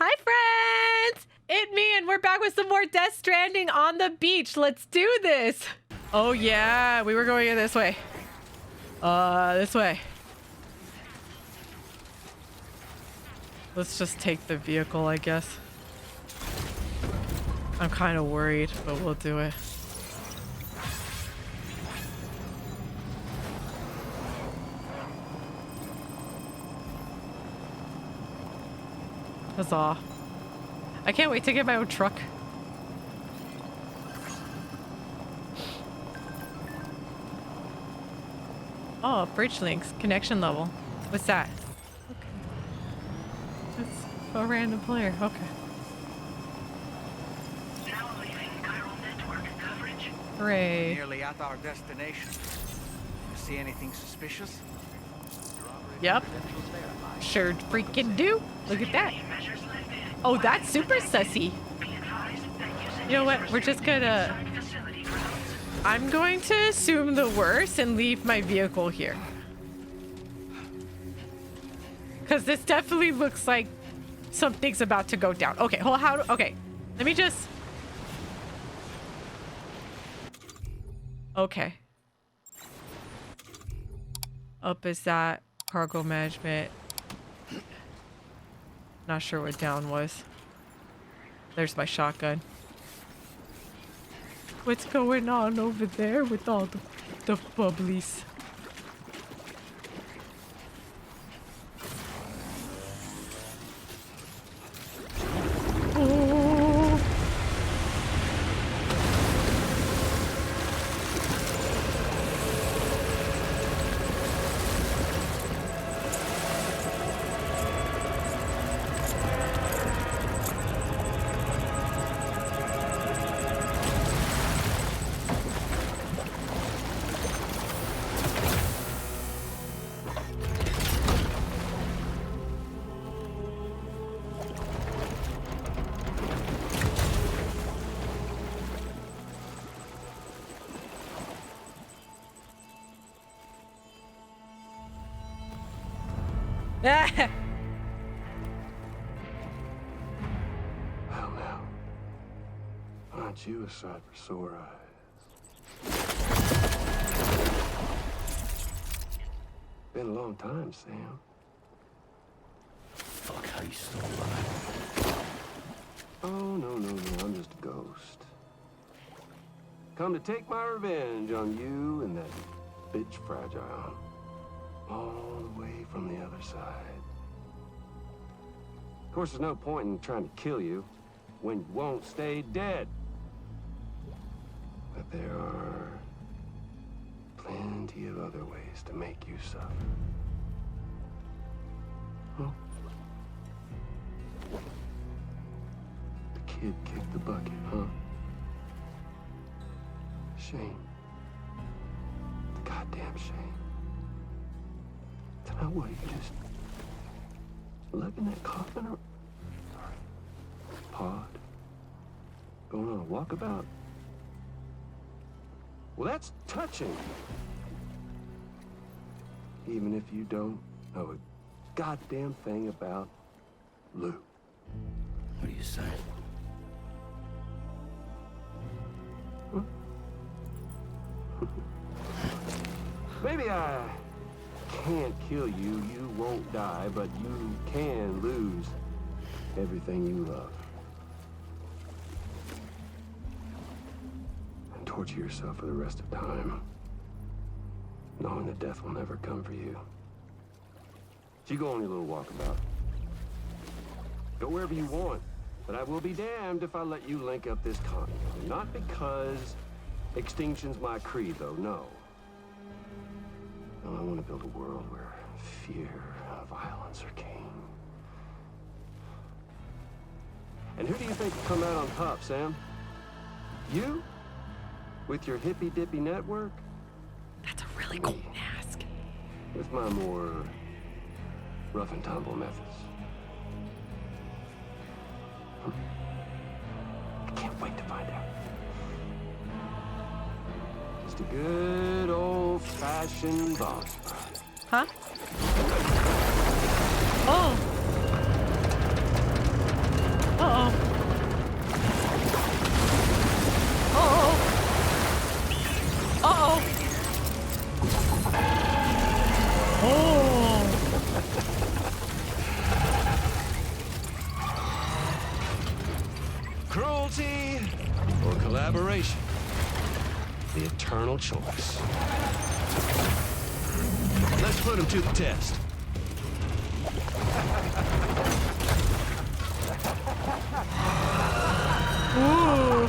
Hi, friends! It's me, and we're back with some more Death Stranding on the beach. Let's do this! Oh, yeah, we were going in this way. This way. Let's just take the vehicle, I guess. I'm kind of worried, but we'll do it. Huzzah. I can't wait to get my own truck. Oh, bridge links, connection level. What's that? Okay. That's a random player. Okay. Now leaving chiral network coverage. Hooray. Nearly at our destination. You see anything suspicious? Yep. Sure freaking do. Look at that. Oh, that's super sussy. You know what? We're just gonna... I'm going to assume the worst and leave my vehicle here. Because this definitely looks like something's about to go down. Okay, hold on. Okay, let me just... Okay. Up is that cargo management. Not sure what down was. There's my shotgun. What's going on over there with all the bubblies? Oh. Well, now, aren't you a sight for sore eyes? Been a long time, Sam. Fuck, how you still alive? Oh, no, I'm just a ghost. Come to take my revenge on you and that bitch Fragile. All the way from the other side. Of course, there's no point in trying to kill you when you won't stay dead. But there are plenty of other ways to make you suffer. Oh. The kid kicked the bucket, huh? Shame. Goddamn shame. Now what, you just lugging that coffin or pod? Going on a walkabout? Well, that's touching. Even if you don't know a goddamn thing about Lou. What do you say? Huh? Maybe I can't kill you, you won't die, but you can lose everything you love. And torture yourself for the rest of time, knowing that death will never come for you. So you go on your little walkabout. Go wherever you want, but I will be damned if I let you link up this continent. Not because extinction's my creed, though, no. I want to build a world where fear and violence are king. And who do you think will come out on top, Sam? You? With your hippy-dippy network? That's a really cool mask. With my more rough and tumble methods. I can't wait to find out. Just a good old-fashioned boss fight. Huh? Oh. Cruelty or collaboration? The eternal choice. Let's put him to the test. Ooh.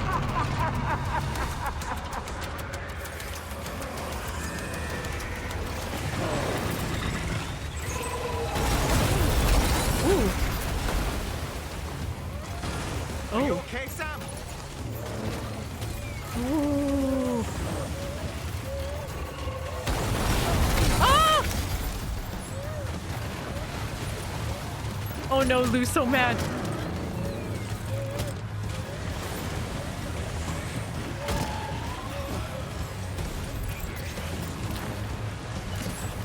Ooh. Are you Oh. okay, Sam? Ooh. Ah! Oh no, Lou's so mad.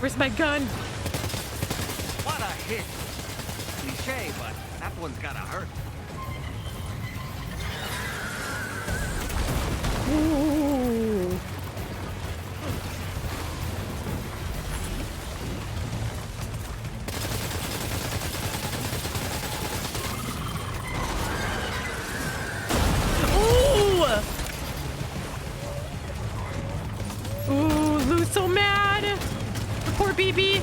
Where's my gun? What a hit! Cliche, but that one's gotta hurt. Ooh. Ooh. Ooh, Lou's so mad. The poor BB.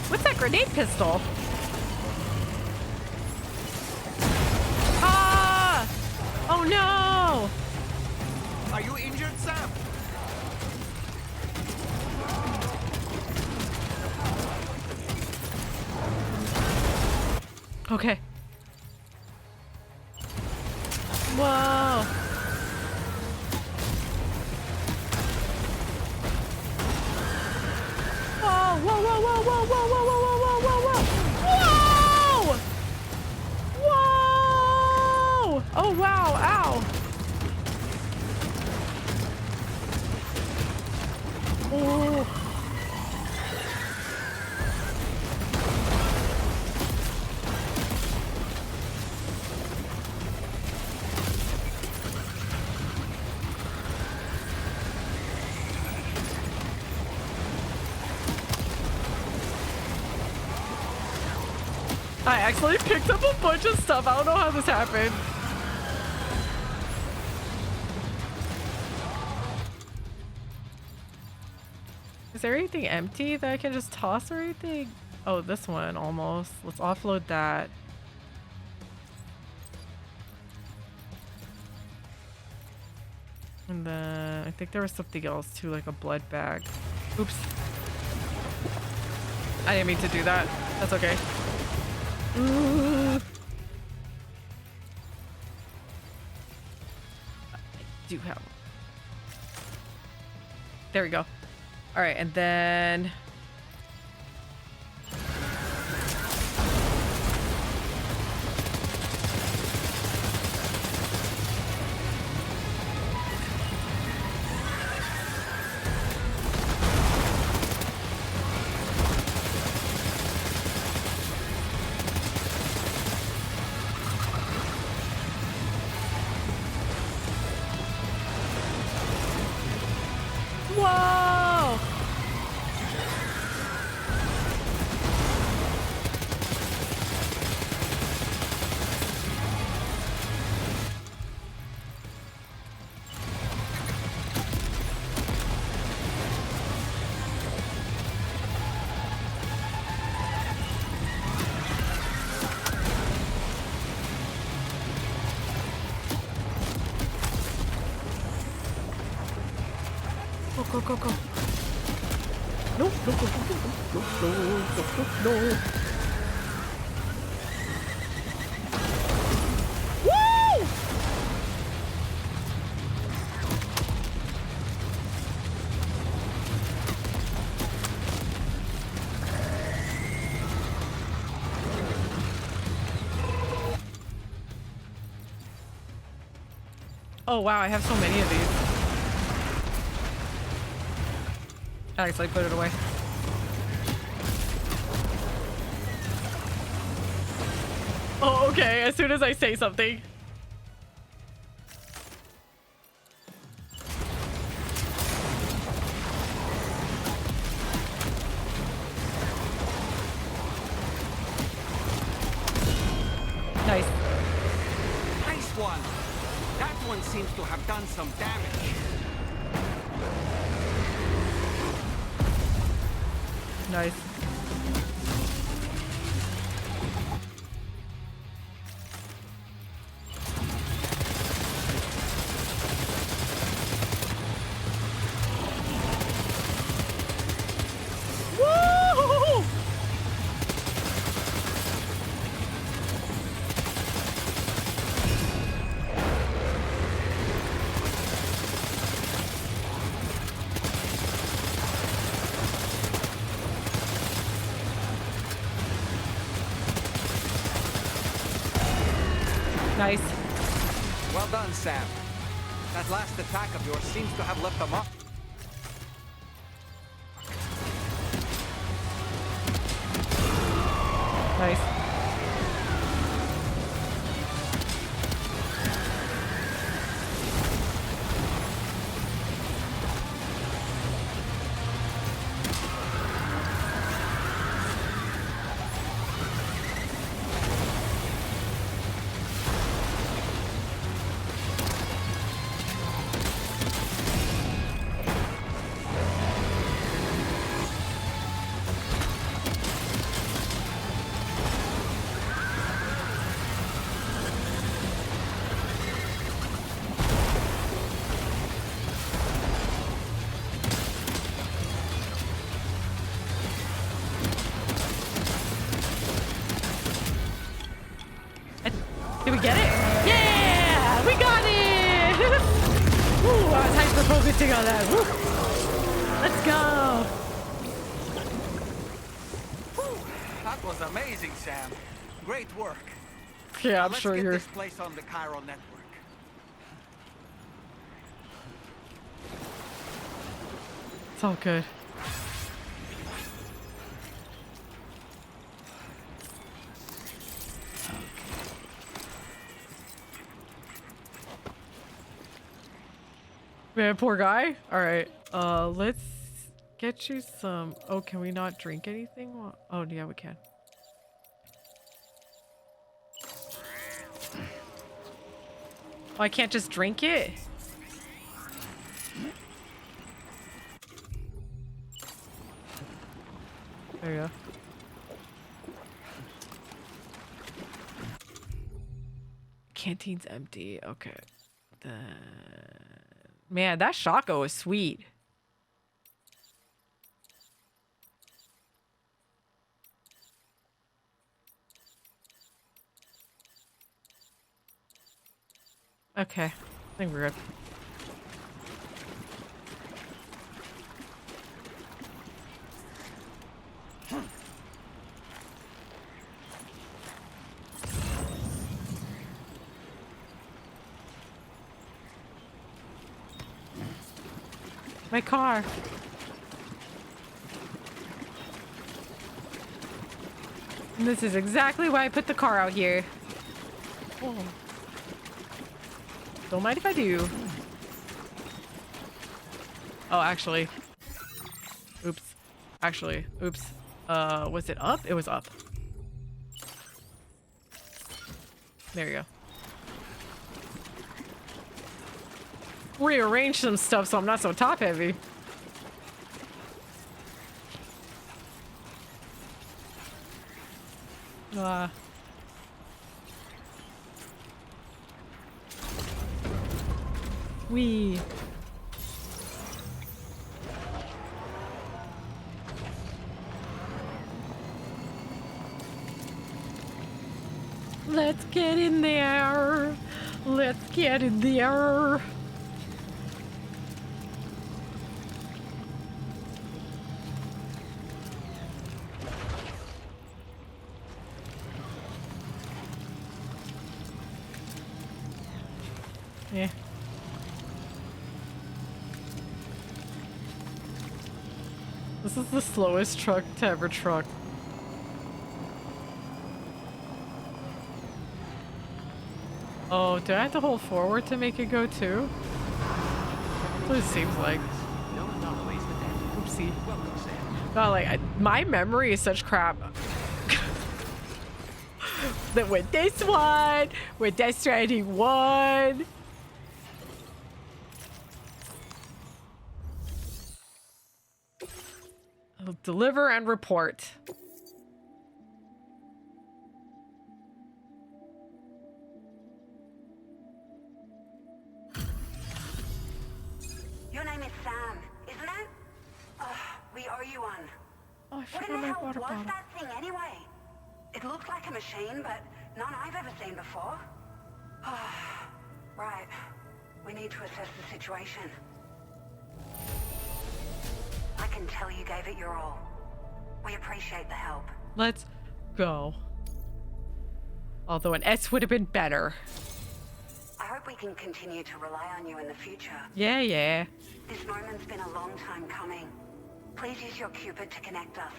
What's that grenade pistol? Ah! Oh no! Are you injured, Sam? Okay. Whoa. Whoa, whoa, whoa, whoa, whoa, whoa, whoa, whoa, whoa, whoa, whoa, whoa! Whoa! Oh wow, ow. Oh. I accidentally picked up a bunch of stuff. I don't know how this happened. Is there anything empty that I can just toss or anything? Oh, this one almost. Let's offload that. And then I think there was something else too, like a blood bag. Oops. I didn't mean to do that. That's okay. Ooh. I do have. There we go. All right, and then. Whoa! Go, go, go. No, no, no, no, no, no, no, no, no. Woo! Oh wow, I have so many of these. Alex, like put it away. Oh, okay. As soon as I say something. Nice. Nice one. That one seems to have done some damage. Nice. Woo! Nice. Well done, Sam. That last attack of yours seems to have left a mark. Nice. Did we get it? Yeah! We got it! Woo, I was hyper focusing on that. Woo. Let's go! That was amazing, Sam. Great work. Yeah, I'm Let's sure get you're... this place on the Chiral network. It's all good. Man, poor guy. All right, let's get you some. Oh, can we not drink anything? Oh, yeah, we can. Oh, I can't just drink it. There you go. Canteen's empty. Okay. Man, that Shako is sweet. Okay. I think we're good. My car. And this is exactly why I put the car out here. Oh. Don't mind if I do. Oh, actually. Oops. Actually, oops. Was it up? It was up. There you go. Rearrange some stuff so I'm not so top heavy. Wee. Let's get in there. Let's get in there. Yeah. This is the slowest truck to ever truck. Oh, do I have to hold forward to make it go too? That's what it seems like. No anomalies detected. Oopsie. Welcome, Sam. God, like, my memory is such crap. That with this one, with Death Stranding 1. I'll deliver and report. Your name is Sam, isn't it? We owe you one. Oh, I What forgot in the my hell water was bottle. that thing anyway? It looked like a machine, but none I've ever seen before. Right. We need to assess the situation. I can tell you gave it your all. We appreciate the help. Let's go. Although an S would have been better. I hope we can continue to rely on you in the future. Yeah, yeah. This moment's been a long time coming. Please use your Cupid to connect us.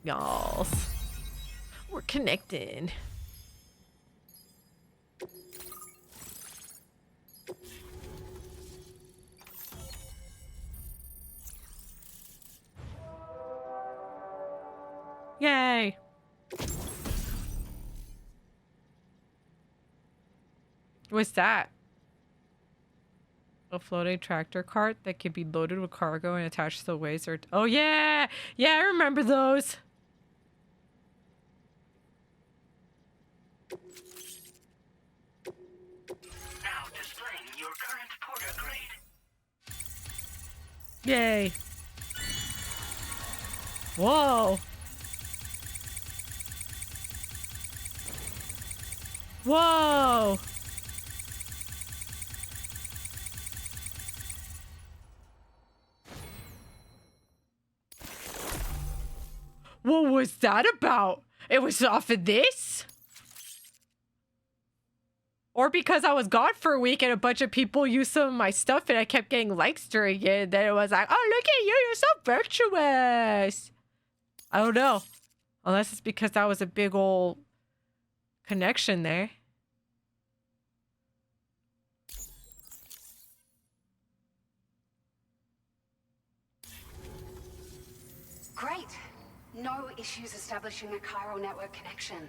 Y'all. We're connected. Yay. What's that? A floating tractor cart that can be loaded with cargo and attached to the ways or... Oh, yeah! Yeah, I remember those. Now displaying your current porter grade. Yay. Whoa. Whoa. What was that about? It was off of this? Or because I was gone for a week and a bunch of people used some of my stuff and I kept getting likes during it. Then it was like, oh, look at you. You're so virtuous. I don't know. Unless it's because that was a big old connection there. Great. No issues establishing a chiral network connection.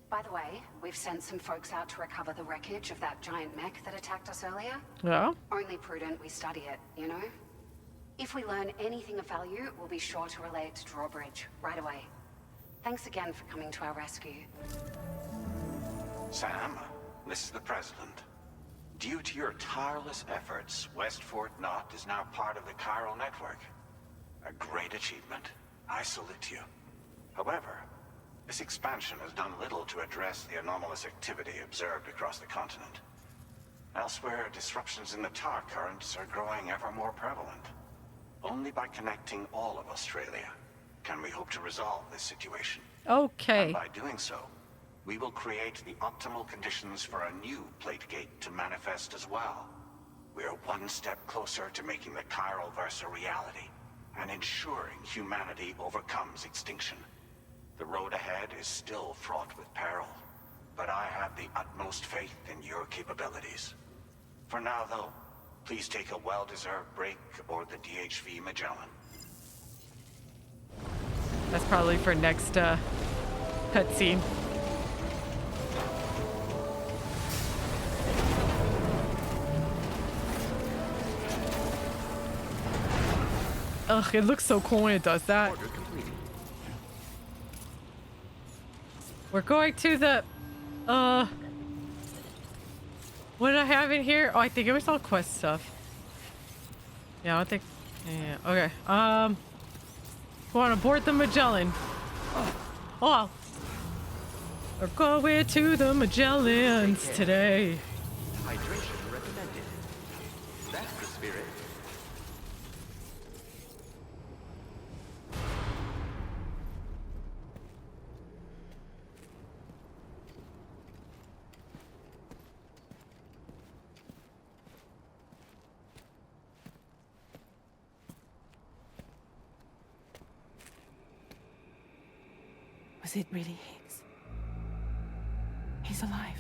By the way, we've sent some folks out to recover the wreckage of that giant mech that attacked us earlier. Yeah. Only prudent we study it, you know? If we learn anything of value, we'll be sure to relay it to Drawbridge right away. Thanks again for coming to our rescue. Sam, this is the President. Due to your tireless efforts, West Fort Knot is now part of the chiral network. A great achievement. I salute you. However, this expansion has done little to address the anomalous activity observed across the continent. Elsewhere, disruptions in the tar currents are growing ever more prevalent. Only by connecting all of Australia can we hope to resolve this situation. Okay. And by doing so, we will create the optimal conditions for a new plate gate to manifest as well. We are one step closer to making the chiral verse a reality and ensuring humanity overcomes extinction. The road ahead is still fraught with peril, but I have the utmost faith in your capabilities. For now, though, please take a well-deserved break aboard the DHV Magellan. That's probably for next cutscene. Ugh, it looks so cool when it does that. Order completed. We're going to the what did I have in here? Oh, I think it was all quest stuff. Yeah, I don't think. Yeah, okay. Going aboard the Magellan. Oh. We're going to the Magellans today. Hydration recommended. That's the spirit. Was it really Higgs? He's alive.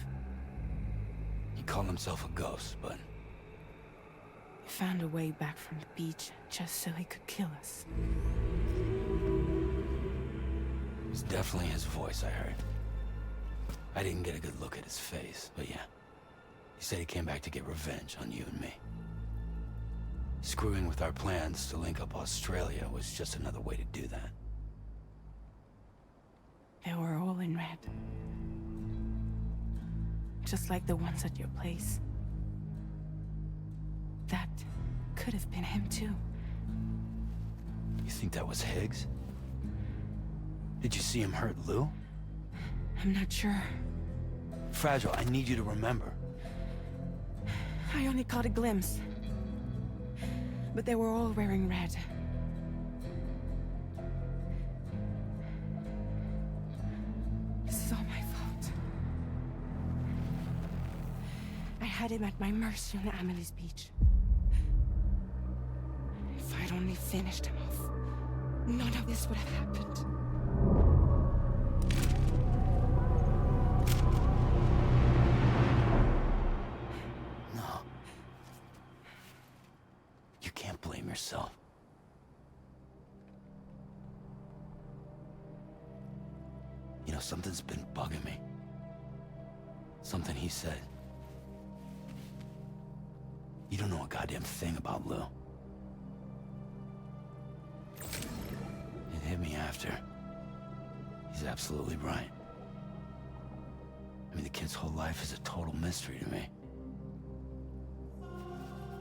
He called himself a ghost, but He found a way back from the beach just so he could kill us. it was definitely his voice I heard. I didn't get a good look at his face, but yeah. He said he came back to get revenge on you and me. Screwing with our plans to link up Australia was just another way to do that. They were all in red. Just like the ones at your place. That could have been him too. You think that was Higgs? Did you see him hurt Lou? I'm not sure. Fragile, I need you to remember. I only caught a glimpse. But they were all wearing red. This is all my fault. I had him at my mercy on Amelie's beach. If I'd only finished him off, none of this would have happened. No. You can't blame yourself. You know, something's been bugging me. Something he said. You don't know a goddamn thing about Lou. It hit me after. He's absolutely right. I mean, the kid's whole life is a total mystery to me.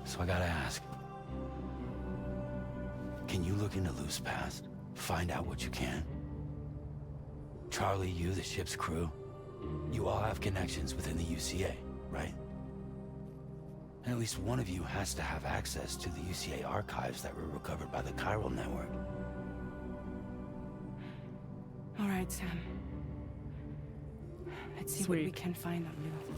So I gotta ask. Can you look into Lou's past? Find out what you can? Charlie, you, the ship's crew, you all have connections within the UCA, right? And at least one of you has to have access to the UCA archives that were recovered by the chiral network. All right, Sam. Let's see what we can find on Lou.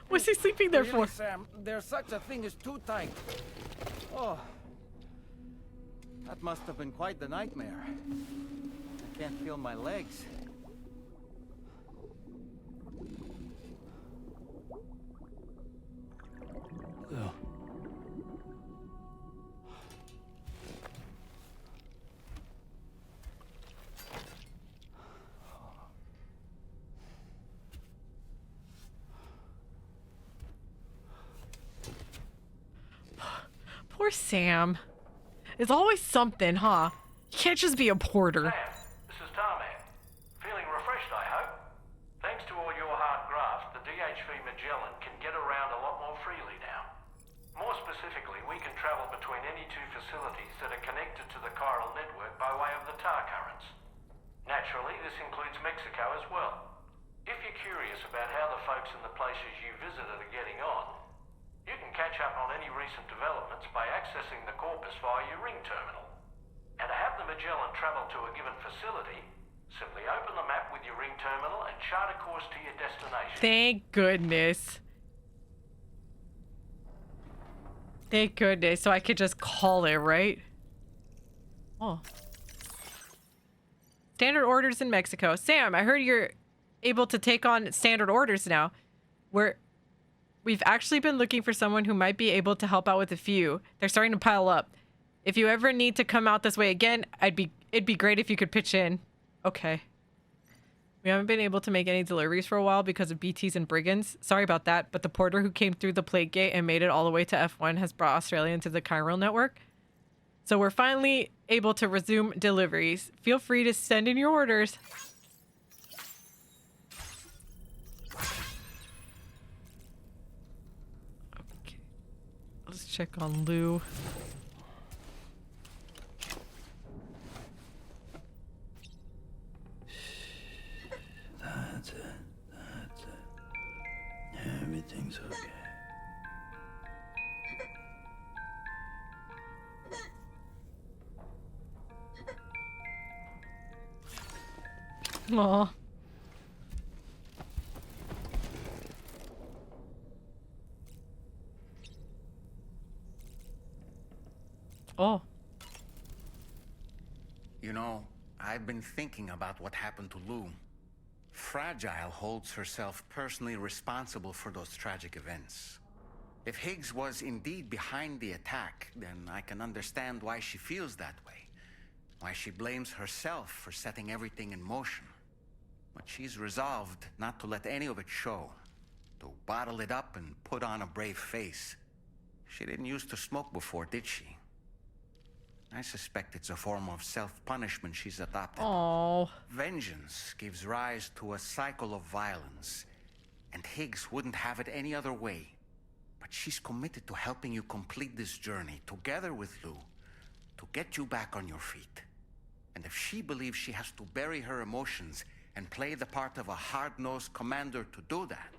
What's he sleeping there Really, for? Sam, there's such a thing as too tight. Oh. That must have been quite the nightmare. I can't feel my legs. Lou. Poor Sam. It's always something, huh? You can't just be a porter. Sam, this is Tarman. Feeling refreshed, I hope. Thanks to all your hard graft, the DHV Magellan can get around a lot more freely now. More specifically, we can travel between any two facilities that are connected to the chiral network by way of the tar currents. Naturally, this includes Mexico as well. If you're curious about how the folks in the places you visited are getting on, you can catch up on any recent developments by accessing the corpus via your ring terminal. And to have the Magellan travel to a given facility, simply open the map with your ring terminal and chart a course to your destination. Thank goodness. Thank goodness. So I could just call it, right? Oh. Standard orders in Mexico. Sam, I heard you're able to take on standard orders now. We've actually been looking for someone who might be able to help out with a few. They're starting to pile up. If you ever need to come out this way again, it'd be great if you could pitch in. Okay. We haven't been able to make any deliveries for a while because of BTs and brigands. Sorry about that, but the porter who came through the plague gate and made it all the way to F1 has brought Australia into the chiral network. So we're finally able to resume deliveries. Feel free to send in your orders. Okay. Let's check on Lou. That's it. That's it. Everything's okay. Aw. Oh. You know, I've been thinking about what happened to Lou. Fragile holds herself personally responsible for those tragic events. If Higgs was indeed behind the attack, then I can understand why she feels that way. Why she blames herself for setting everything in motion. But she's resolved not to let any of it show. To bottle it up and put on a brave face. She didn't used to smoke before, did she? I suspect it's a form of self-punishment she's adopted. Oh. Vengeance gives rise to a cycle of violence, and Higgs wouldn't have it any other way. But she's committed to helping you complete this journey, together with Lou, to get you back on your feet. And if she believes she has to bury her emotions and play the part of a hard-nosed commander to do that,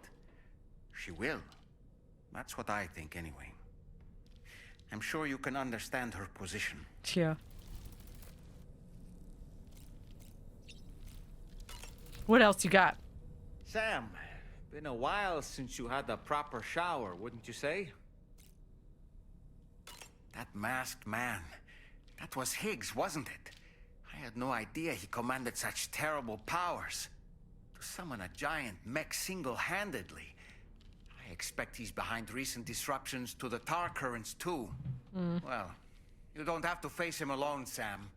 she will. That's what I think, anyway. I'm sure you can understand her position. Yeah. What else you got? Sam, been a while since you had a proper shower, wouldn't you say? That masked man, that was Higgs, wasn't it? I had no idea he commanded such terrible powers. To summon a giant mech single-handedly. I expect he's behind recent disruptions to the tar currents, too. Well, you don't have to face him alone, Sam.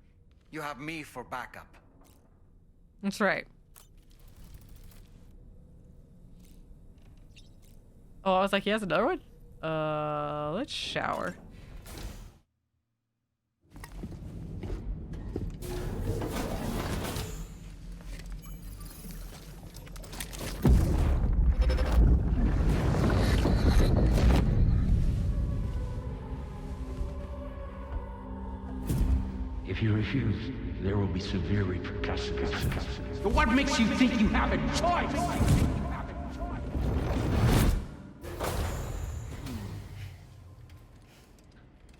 You have me for backup. That's right. Oh, I was like, he has another one? Let's shower. If you refuse, there will be severe repercussions. But what makes you think you have a choice?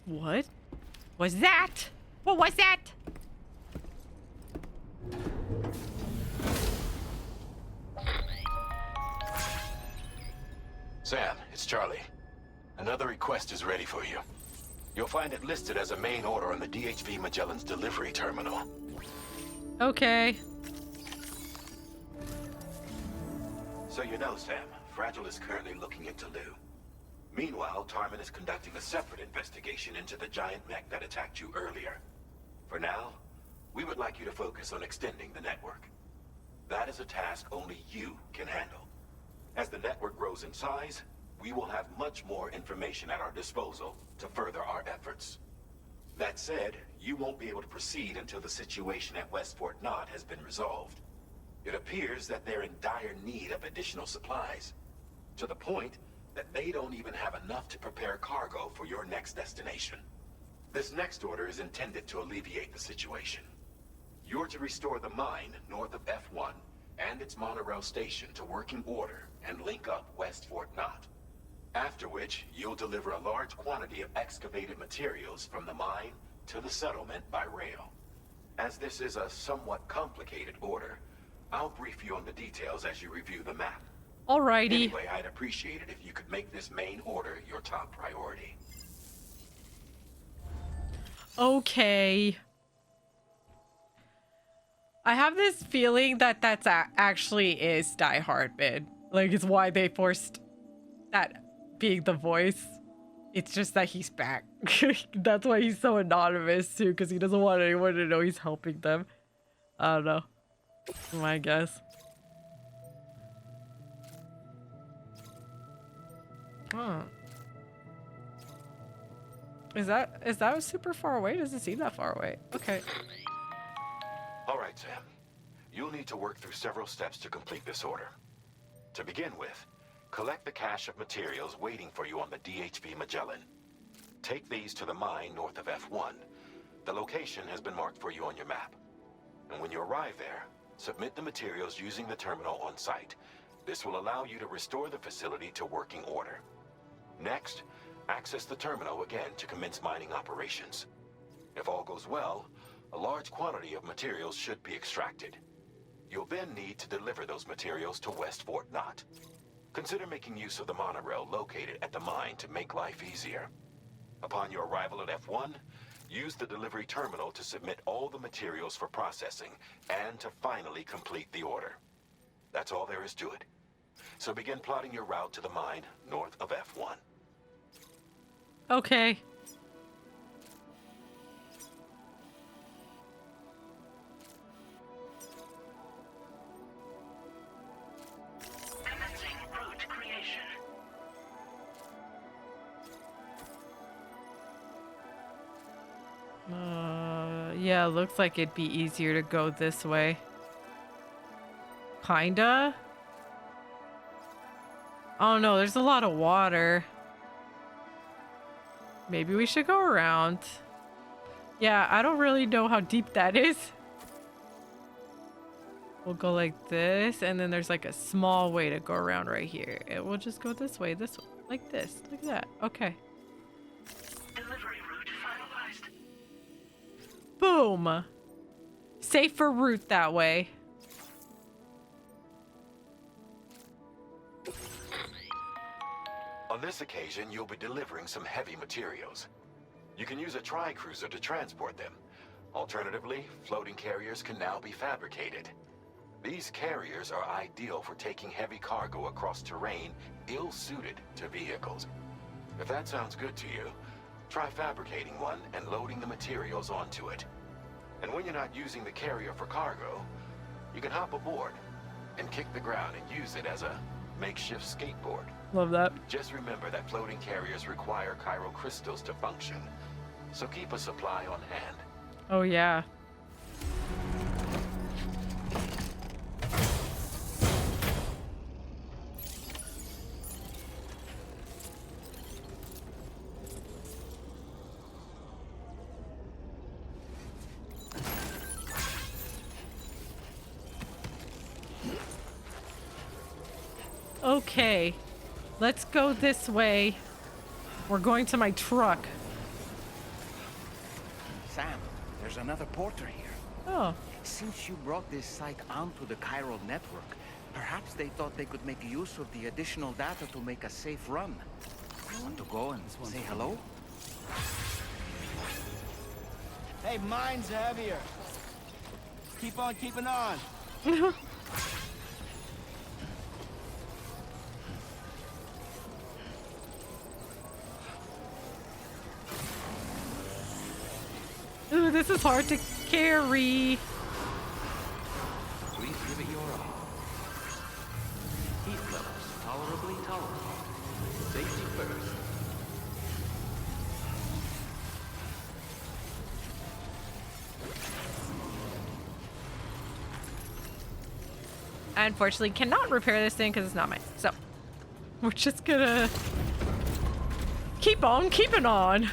What was that? What was that? Sam, it's Charlie. Another request is ready for you. You'll find it listed as a main order on the DHV Magellan's delivery terminal. Okay. So you know, Sam, Fragile is currently looking into Lou. Meanwhile, Tarman is conducting a separate investigation into the giant mech that attacked you earlier. For now, we would like you to focus on extending the network. That is a task only you can handle. As the network grows in size, we will have much more information at our disposal to further our efforts. That said, you won't be able to proceed until the situation at West Fort Knott has been resolved. It appears that they're in dire need of additional supplies, to the point that they don't even have enough to prepare cargo for your next destination. This next order is intended to alleviate the situation. You're to restore the mine north of F1 and its monorail station to working order and link up West Fort Knott. After which, you'll deliver a large quantity of excavated materials from the mine to the settlement by rail. As this is a somewhat complicated order, I'll brief you on the details as you review the map. Alrighty. Anyway, I'd appreciate it if you could make this main order your top priority. Okay. I have this feeling that that's actually is Die Hardman. Like, it's why they forced that being the voice. It's just that he's back. That's why he's so anonymous, too, because he doesn't want anyone to know he's helping them. I don't know. My guess. Huh. Is that super far away? Doesn't seem that far away. Okay. All right, Sam. You'll need to work through several steps to complete this order. To begin with, collect the cache of materials waiting for you on the DHV Magellan. Take these to the mine north of F1. The location has been marked for you on your map. And when you arrive there, submit the materials using the terminal on site. This will allow you to restore the facility to working order. Next, access the terminal again to commence mining operations. If all goes well, a large quantity of materials should be extracted. You'll then need to deliver those materials to West Fort Knott. Consider making use of the monorail located at the mine to make life easier. Upon your arrival at F1, use the delivery terminal to submit all the materials for processing and to finally complete the order. That's all there is to it. So begin plotting your route to the mine north of F1. Okay. Commencing route creation. Yeah, looks like it'd be easier to go this way. Kinda. Oh no, there's a lot of water. Maybe we should go around. Yeah, I don't really know how deep that is. We'll go like this, and then there's like a small way to go around right here. And we'll just go this way, like this, like that. Okay. Delivery route finalized. Boom. Safer route that way. On this occasion, you'll be delivering some heavy materials. You can use a tri-cruiser to transport them. Alternatively, floating carriers can now be fabricated. These carriers are ideal for taking heavy cargo across terrain ill-suited to vehicles. If that sounds good to you, try fabricating one and loading the materials onto it. And when you're not using the carrier for cargo, you can hop aboard and kick the ground and use it as a makeshift skateboard. Love that. Just remember that floating carriers require chiral crystals to function, so keep a supply on hand. Oh yeah. Okay, let's go this way. We're going to my truck. Sam, there's another porter here. Oh. Since you brought this site onto the chiral network, perhaps they thought they could make use of the additional data to make a safe run. Want to go and say hello? Hey, mine's heavier. Keep on keeping on. Ooh, this is hard to carry. Please give it your all. Heat levels tolerably tolerable. Safety first. I unfortunately cannot repair this thing because it's not mine. So we're just gonna keep on keeping on.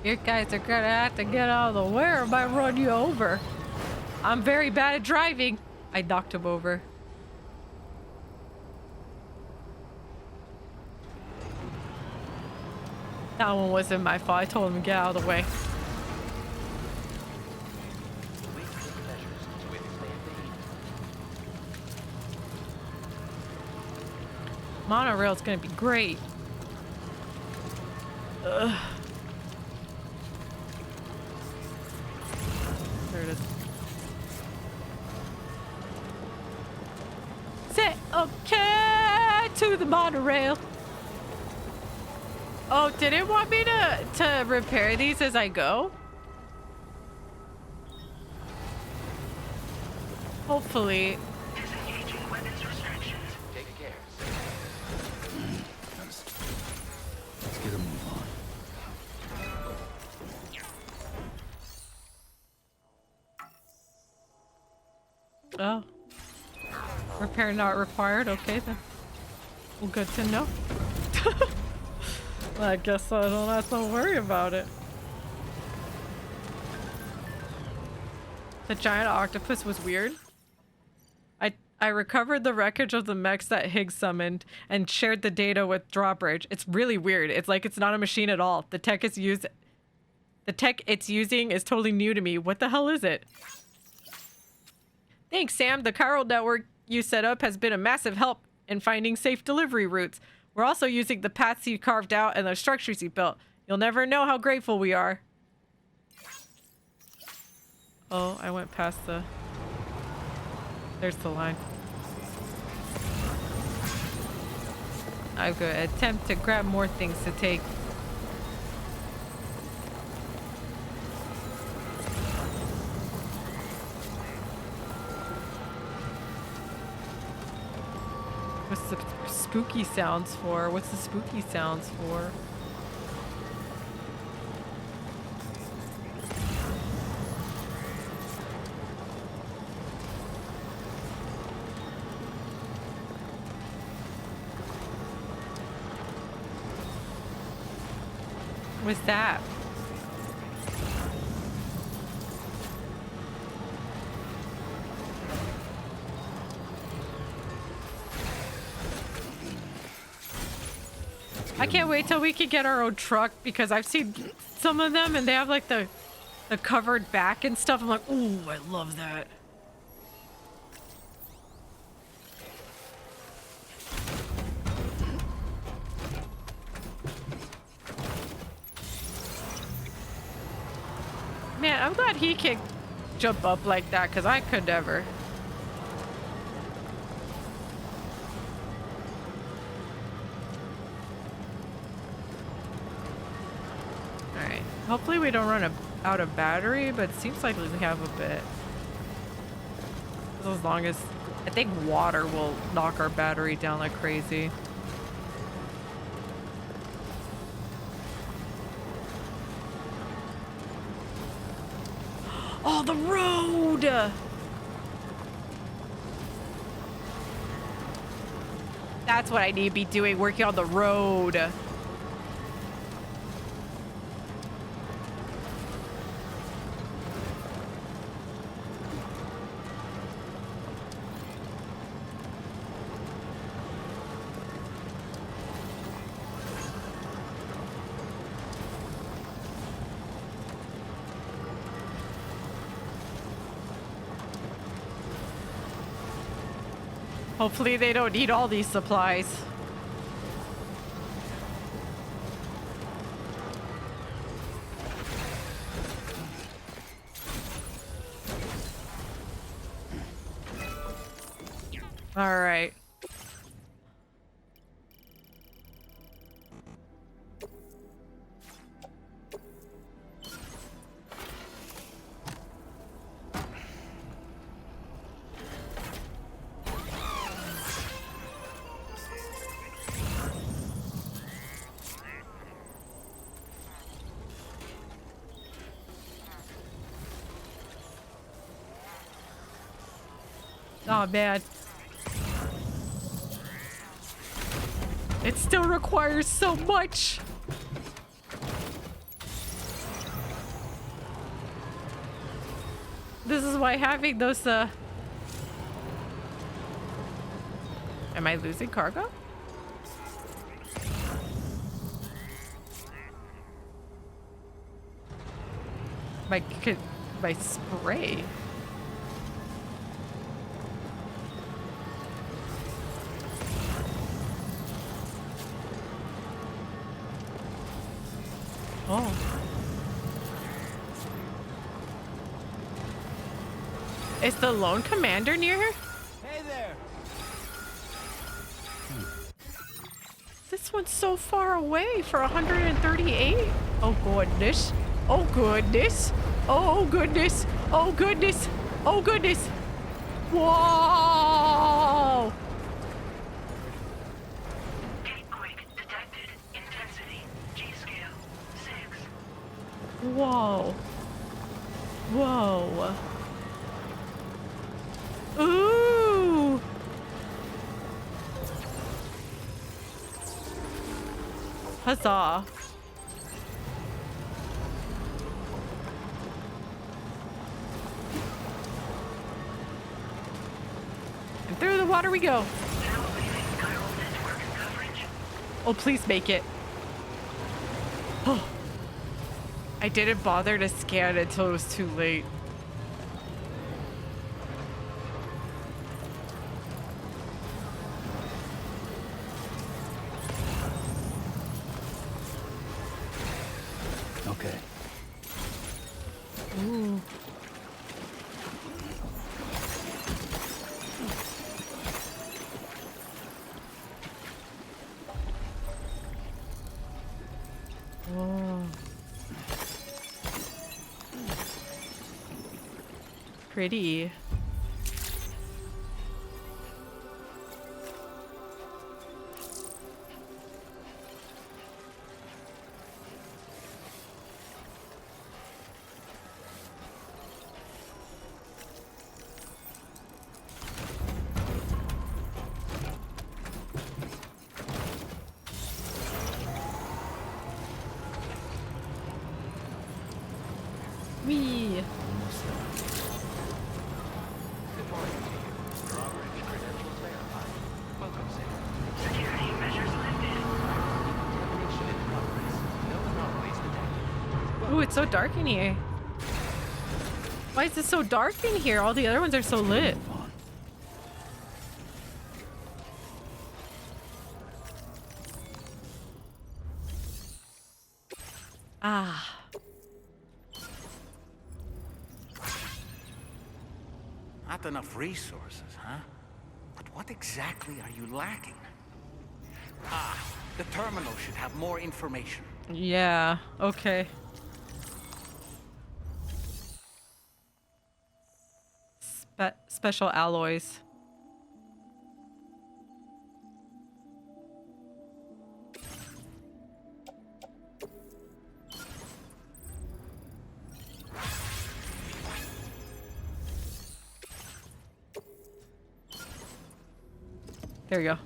You guys are gonna have to get out of the way or I might run you over. I'm very bad at driving. I knocked him over. That one wasn't my fault. I told him to get out of the way. Monorail's gonna be great. Ugh. There it is. Say okay to the monorail. Oh, did it want me to repair these as I go? Hopefully. Take care. Let's get a move on. Oh. Repair not required. Okay then. Well, good to know. I guess I don't have to worry about it. The giant octopus was weird. I recovered the wreckage of the mechs that Higgs summoned and shared the data with Drawbridge. It's really weird. It's like it's not a machine at all. The tech it's using is totally new to me. What the hell is it? Thanks, Sam. The chiral network you set up has been a massive help in finding safe delivery routes. We're also using the paths you carved out and the structures you built. You'll never know how grateful we are. Oh, I went past the... There's the line. I'm going to attempt to grab more things to take. What's the spooky sounds for? What's the spooky sounds for? What's that? I can't wait till we can get our own truck because I've seen some of them and they have like the covered back and stuff. I'm like, ooh, I love that. Man, I'm glad he can jump up like that because I could never. Alright. Hopefully we don't run out of battery, but it seems like we have a bit. As long as... I think water will knock our battery down like crazy. Oh, the road! That's what I need to be doing, working on the road. Hopefully they don't need all these supplies. All right. Oh man. It still requires so much. This is why having those Am I losing cargo? My spray. Is the lone commander near her? Hey there. This one's so far away for 138. Oh goodness. Oh goodness. Oh goodness. Oh goodness. Oh goodness. Whoa. Earthquake detected. Intensity. G-scale. 6. Whoa. Whoa. Ooh. Huzzah. And through the water we go. Oh, please make it. Oh. I didn't bother to scan until it was too late. Okay. Ooh. Whoa. Pretty. Wee. Good morning to you. Drawbridge credentials verified. Welcome, sir. Security measures lifted. Detonation in progress. No anomalies detected. Ooh, it's so dark in here. Why is it so dark in here? All the other ones are so lit. Ah. Not enough resources, huh? But what exactly are you lacking? Ah, the terminal should have more information. Yeah, okay. Special alloys. There you go.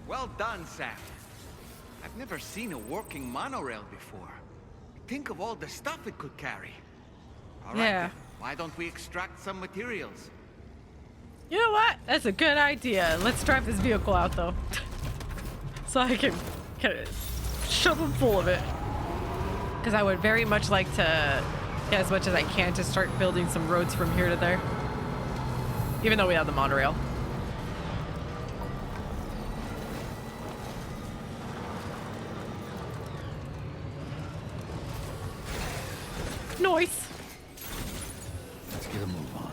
Well done, Sam. I've never seen a working monorail before. Think of all the stuff it could carry. All right, Yeah. then, why don't we extract some materials? You know what? That's a good idea. Let's drive this vehicle out though. So I can shove them full of it. Because I would very much like to get as much as I can to start building some roads from here to there. Even though we have the monorail. Nice. Let's get a move on.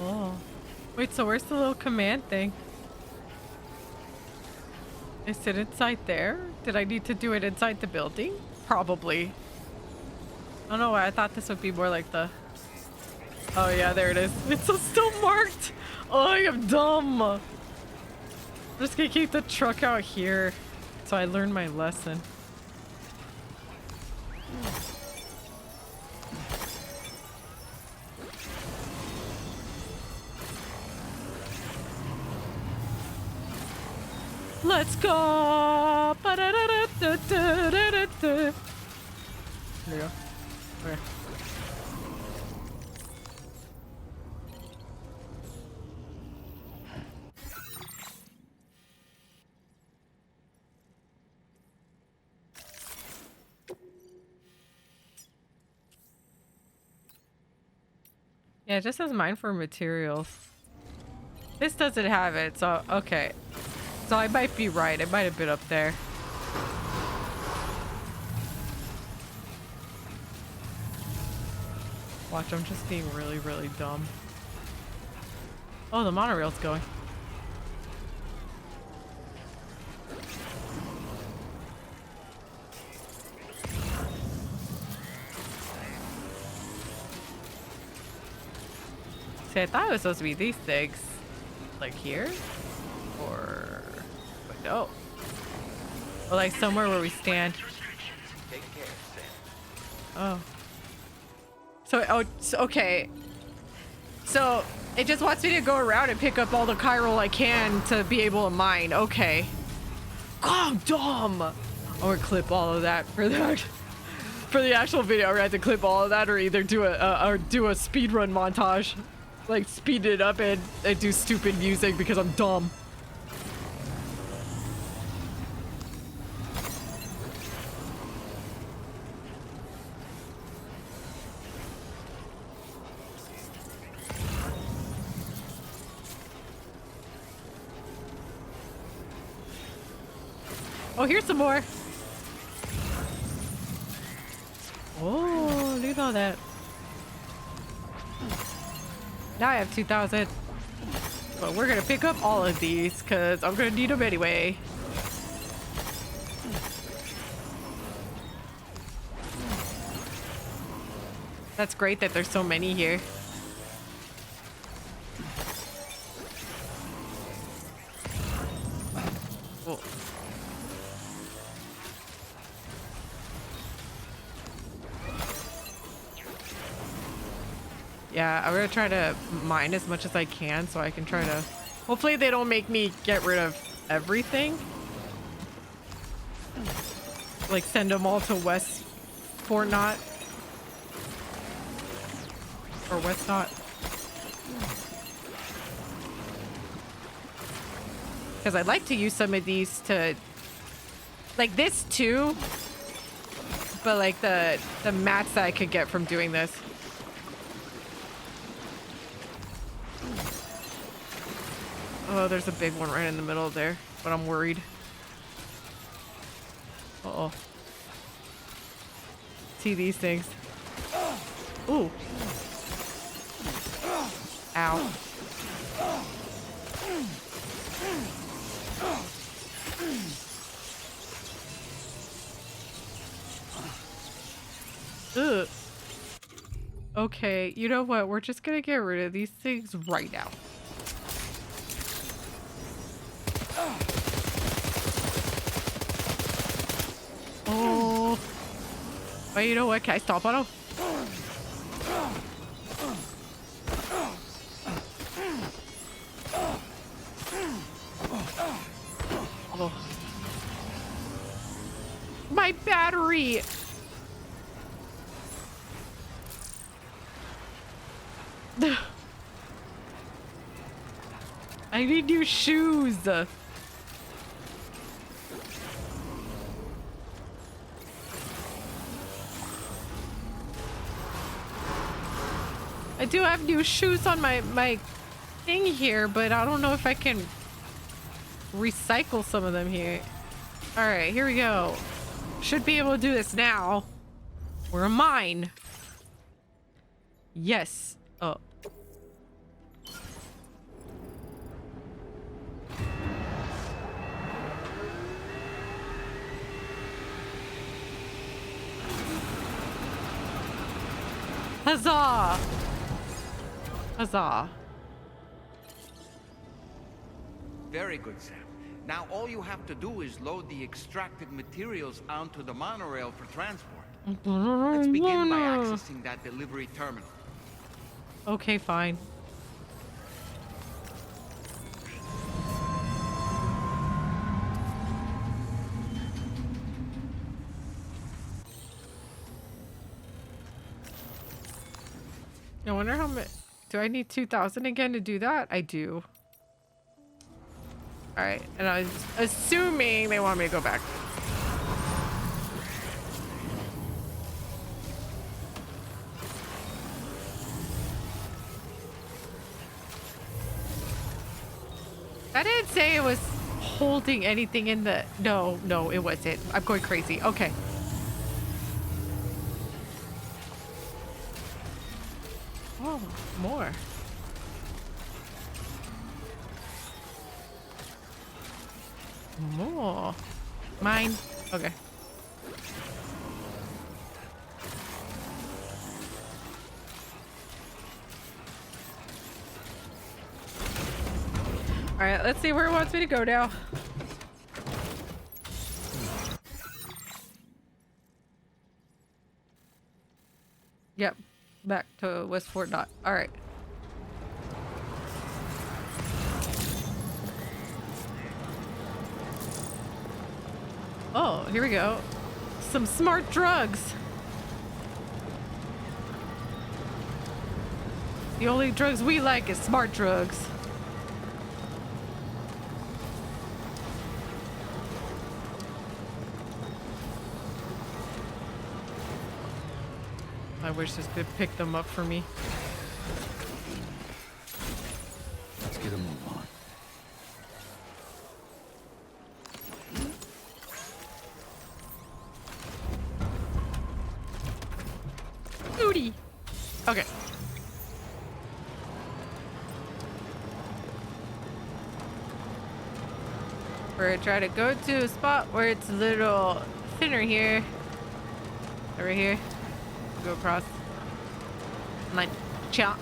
Oh. Wait, so where's the little command thing? Is it inside there? Did I need to do it inside the building? Probably. I don't know why I thought this would be more like the... Oh yeah, there it is. It's still marked! Oh, I am dumb! I'm just gonna keep the truck out here. So I learned my lesson. Let's go! There we go. Okay. Yeah, it just says mine for materials. This doesn't have it, so okay. So I might be right. It might have been up there. Watch, I'm just being really, really dumb. Oh, the monorail's going. See, I thought it was supposed to be these things. Like here? Or... Wait, no. Or like somewhere where we stand. Oh. So, oh, so, okay. So, it just wants me to go around and pick up all the chiral I can to be able to mine. Okay. God, I'm dumb! I'm gonna clip all of that for that. For the actual video, I have to clip all of that or either do a speed run montage. Like, speed it up and do stupid music because I'm dumb. Oh, here's some more. Oh, look at all that. Now I have 2,000. But we're gonna pick up all of these because I'm gonna need them anyway. That's great that there's so many here. Oh. Yeah, I'm gonna try to mine as much as I can so I can try to... Hopefully they don't make me get rid of everything. Like send them all to West Fort Knot. Or West Knot. Because I'd like to use some of these to... Like this too. But like the mats that I could get from doing this. Oh, there's a big one right in the middle there, but I'm worried. Uh-oh. See these things. Ooh. Ow. Ugh. Okay, you know what? We're just gonna get rid of these things right now. Oh. But you know what? Can I stomp on him? Oh. My battery! I need new shoes! I do have new shoes on my thing here, but I don't know if I can recycle some of them here. All right, here we go. Should be able to do this now. We're a mine. Yes. Oh. Huzzah! Huzzah. Very good, Sam. Now all you have to do is load the extracted materials onto the monorail for transport. Let's begin by accessing that delivery terminal. Okay, fine. I wonder how much. Do I need 2,000 again to do that? I do. Alright, and I was assuming they want me to go back. I didn't say it was holding anything in the... No, no, it wasn't. I'm going crazy. Okay. Oh, more. More. Mine. Okay. All right, let's see where it wants me to go now. Yep, back to West Fort Knott. All right. Oh, here we go. Some smart drugs. The only drugs we like is smart drugs. I wish this could pick them up for me. Let's get a move on. Booty. Okay. We're gonna try to go to a spot where it's a little thinner here. Over here. Go across. Like, chop.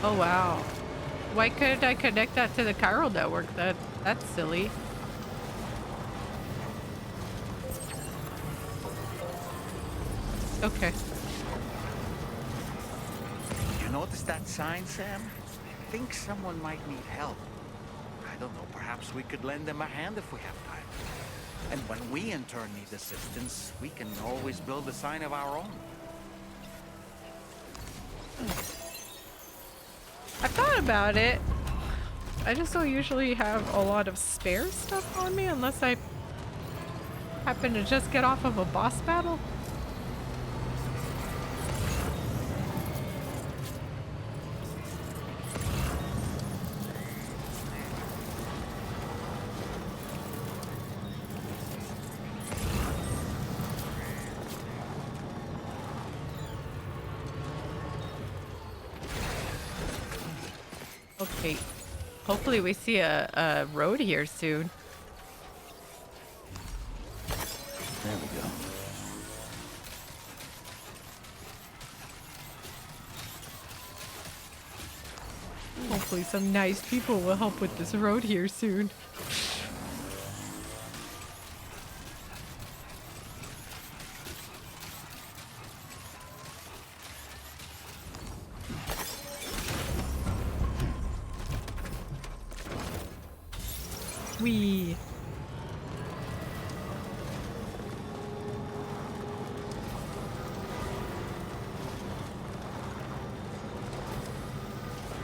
Oh wow. Why couldn't I connect that to the chiral network? That's silly. Okay. You notice that sign, Sam? I think someone might need help. I don't know, perhaps we could lend them a hand if we have time. And when we in turn need assistance, we can always build a sign of our own. I thought about it. I just don't usually have a lot of spare stuff on me unless I happen to just get off of a boss battle. Okay, hopefully we see a road here soon. There we go. Hopefully some nice people will help with this road here soon. Wee.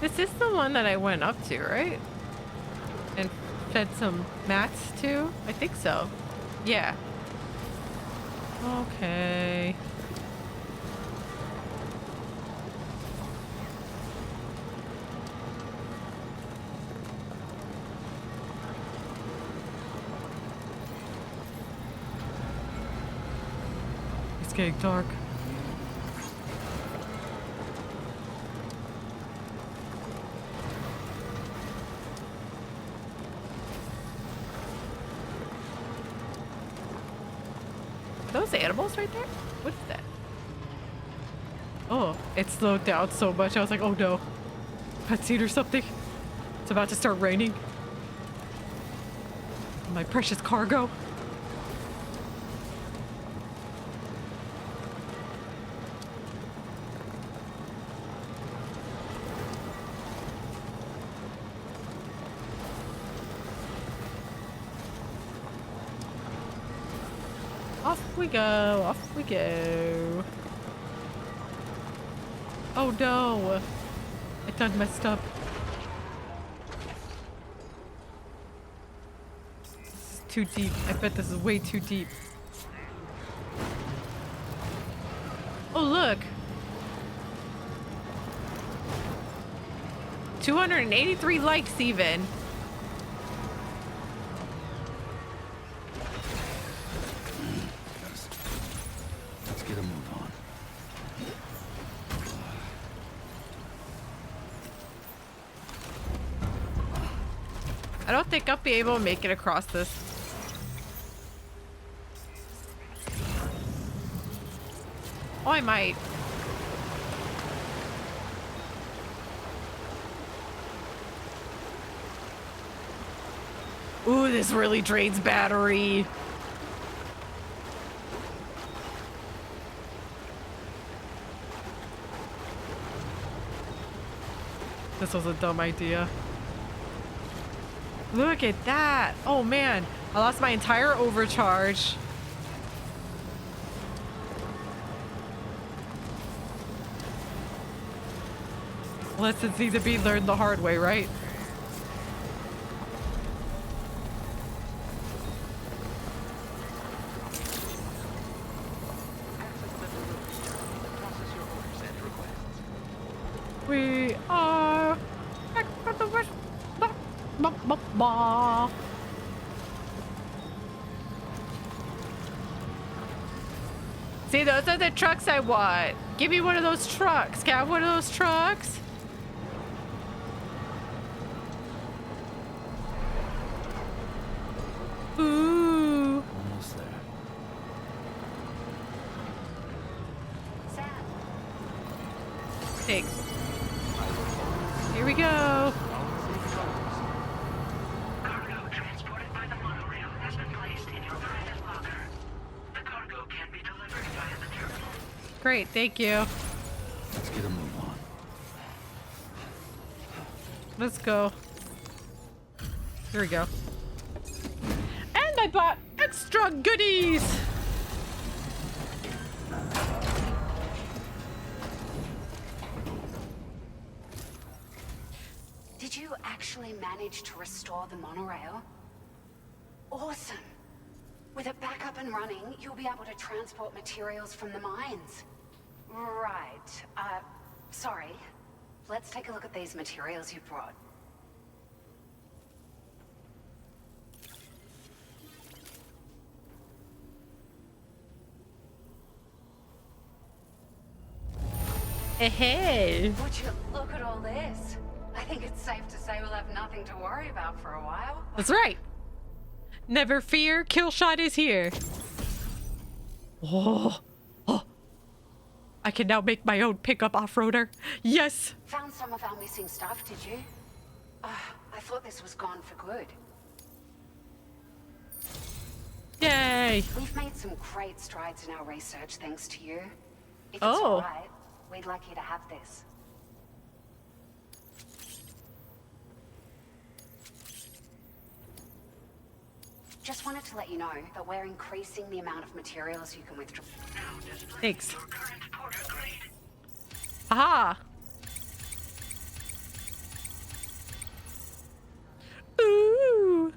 This is the one that I went up to, right? And fed some mats to? I think so. Yeah. Okay. It's getting dark. Those animals right there? What is that? Oh, it slowed down so much. I was like, oh no. Cutscene or something. It's about to start raining. My precious cargo. Off we go. Off we go. Oh no. I done messed up. This is too deep. I bet this is way too deep. Oh, look. 283 likes even. Let's get a move on. I don't think I'll be able to make it across this. Oh, I might. Ooh, this really drains battery. This was a dumb idea. Look at that. Oh man, I lost my entire overcharge. Lessons need to be learned the hard way, right? We are back from the west. Ba, ba, ba, ba. See, those are the trucks I want. Give me one of those trucks. Can I have one of those trucks? Ooh. Almost there. Thanks. Here we go. Cargo transported by the monorail has been placed in your private locker. The cargo can be delivered via the terminal. Great, thank you. Let's get a move on. Let's go. Here we go. And I bought extra goodies. Did you actually manage to restore the monorail? Awesome. With it back up and running, you'll be able to transport materials from the mines. Right. Sorry. Let's take a look at these materials you brought. Hey. Would you look at all this? I think it's safe to say we'll have nothing to worry about for a while. That's right. Never fear, Killshot is here. Oh. Oh. I can now make my own pickup off-roader. Yes. Found some of our missing stuff, did you? I thought this was gone for good. Yay. We've made some great strides in our research thanks to you. If it's Oh. all right, we'd like you to have this. Just wanted to let you know that we're increasing the amount of materials you can withdraw. Thanks. Aha. Ooh.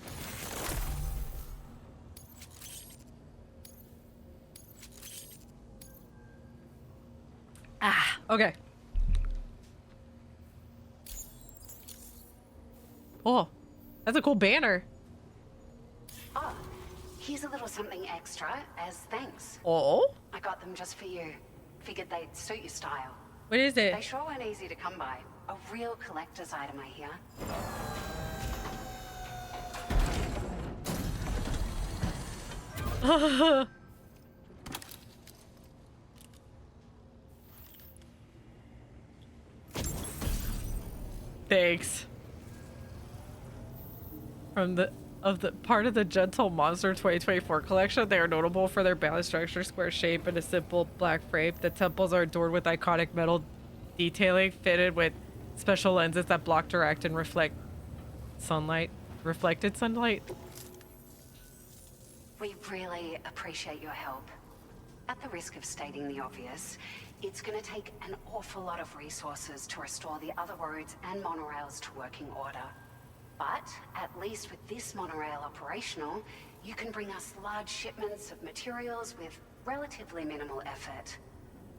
Ah, okay. Oh, that's a cool banner. Oh, here's a little something extra as thanks. Oh? I got them just for you. Figured they'd suit your style. What is it? They sure weren't easy to come by. A real collector's item, I hear. Thanks. From the part of the Gentle Monster 2024 collection, they are notable for their balanced structure, square shape, and a simple black frame. The temples are adorned with iconic metal detailing, fitted with special lenses that block direct and reflected sunlight. We really appreciate your help. At the risk of stating the obvious, it's going to take an awful lot of resources to restore the other roads and monorails to working order. But at least with this monorail operational, you can bring us large shipments of materials with relatively minimal effort.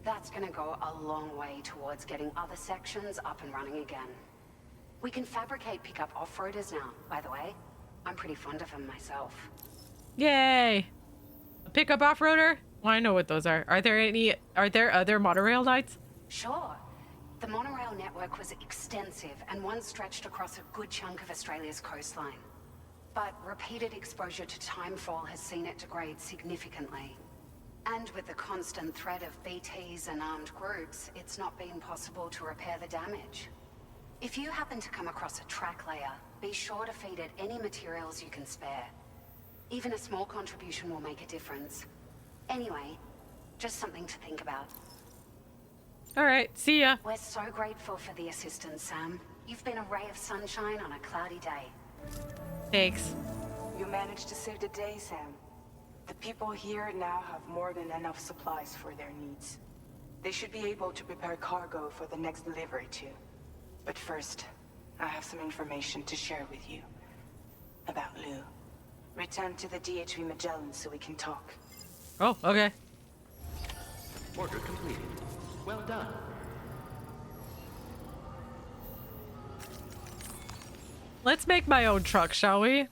That's going to go a long way towards getting other sections up and running again. We can fabricate pickup off-roaders now, by the way. I'm pretty fond of them myself. Yay! A pickup off-roader? Well, I know what those are. Are there other monorail lines? Sure. The monorail network was extensive and one stretched across a good chunk of Australia's coastline. But repeated exposure to timefall has seen it degrade significantly. And with the constant threat of BTs and armed groups, it's not been possible to repair the damage. If you happen to come across a track layer, be sure to feed it any materials you can spare. Even a small contribution will make a difference. Anyway, just something to think about. All right, see ya. We're so grateful for the assistance, Sam. You've been a ray of sunshine on a cloudy day. Thanks. You managed to save the day, Sam. The people here now have more than enough supplies for their needs. They should be able to prepare cargo for the next delivery too. But first, I have some information to share with you. About Lou. Return to the DHV Magellan so we can talk. Oh, okay. Order completed. Well done. Let's make my own truck, shall we?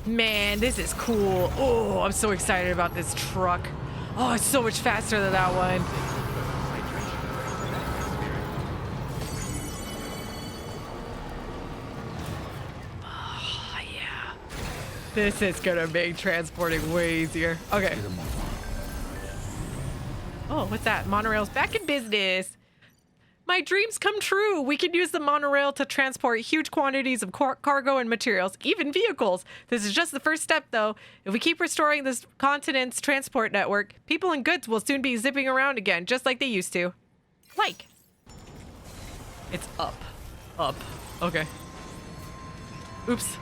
Man, this is cool. Oh, I'm so excited about this truck. Oh, it's so much faster than that one. Oh, yeah. This is gonna make transporting way easier. Okay. Oh, what's that? Monorail's back in business. My dreams come true. We can use the monorail to transport huge quantities of cargo and materials, even vehicles. This is just the first step, though. If we keep restoring this continent's transport network, people and goods will soon be zipping around again, just like they used to. Like. It's up. Up. Okay. Oops.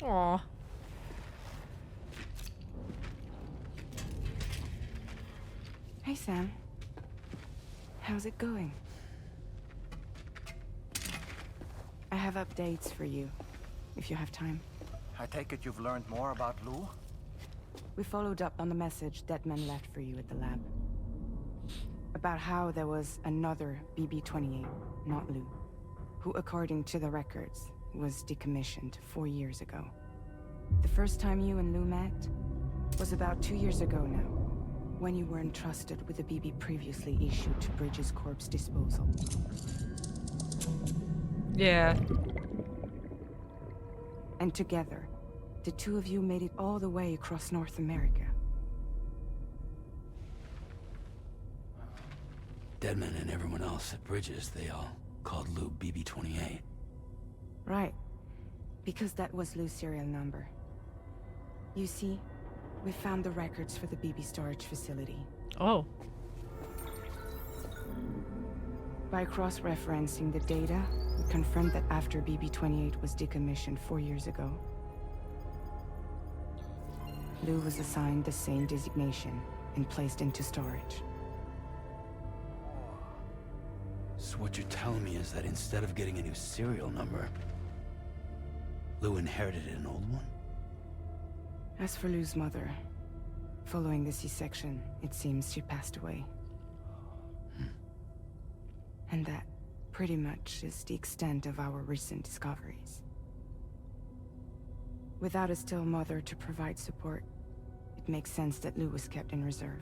Aw. Hey, Sam. How's it going? I have updates for you, if you have time. I take it you've learned more about Lou? We followed up on the message Deadman left for you at the lab. About how there was another BB-28, not Lou, who, according to the records, was decommissioned 4 years ago. The first time you and Lou met was about 2 years ago now, when you were entrusted with the BB previously issued to Bridges Corp's disposal. Yeah. And together, the two of you made it all the way across North America. Deadman and everyone else at Bridges, they all called Lou BB-28. Right. Because that was Lou's serial number. You see, we found the records for the BB storage facility. Oh. By cross-referencing the data, we confirmed that after BB-28 was decommissioned 4 years ago, Lou was assigned the same designation and placed into storage. So what you're telling me is that instead of getting a new serial number, Lou inherited an old one? As for Lou's mother, following the C-section, it seems she passed away. And that, pretty much, is the extent of our recent discoveries. Without a still mother to provide support, it makes sense that Lou was kept in reserve.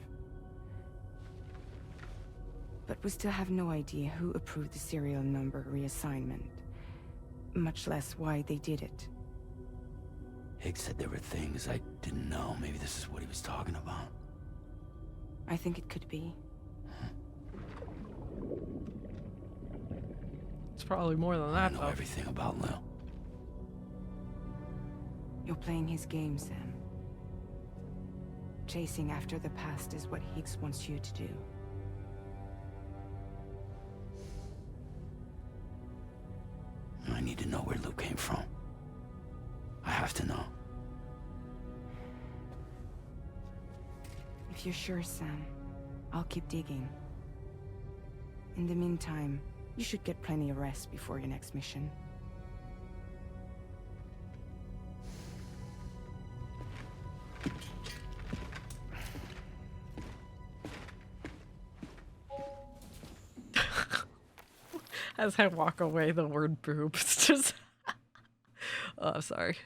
But we still have no idea who approved the serial number reassignment, much less why they did it. Higgs said there were things I didn't know. Maybe this is what he was talking about. I think it could be. It's probably more than I that, know though. everything about Lou. You're playing his game, Sam. chasing after the past is what Higgs wants you to do. I need to know where Luke came from. I have to know. If you're sure, Sam, I'll keep digging. In the meantime, you should get plenty of rest before your next mission. As I walk away, the word boobs just... Oh, I'm sorry.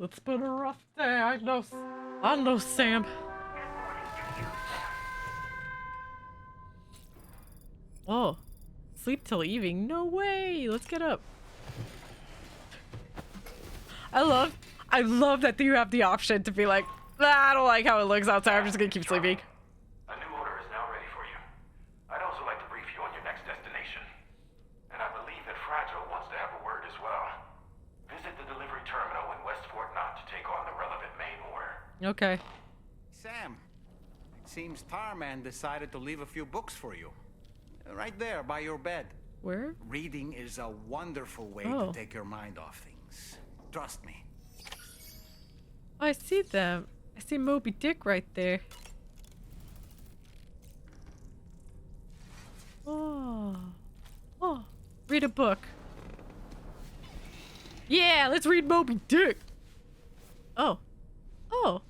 It's been a rough day. I know, Sam. Oh, sleep till evening? No way. Let's get up. I love that you have the option to be like, "Ah, I don't like how it looks outside. I'm just gonna keep sleeping." A new order is now ready for you. I'd also like to brief you on your next destination. And I believe that Fragile wants to have a word as well. Visit the delivery terminal in West Fort Knott to take on the relevant main order. Okay. Sam, it seems Tarman decided to leave a few books for you. Right there by your bed. Where? Reading is a wonderful way to take your mind off things. Trust me. Oh, I see them. I see Moby Dick right there. Oh. Oh. Read a book. Yeah, let's read Moby Dick. Oh. Oh.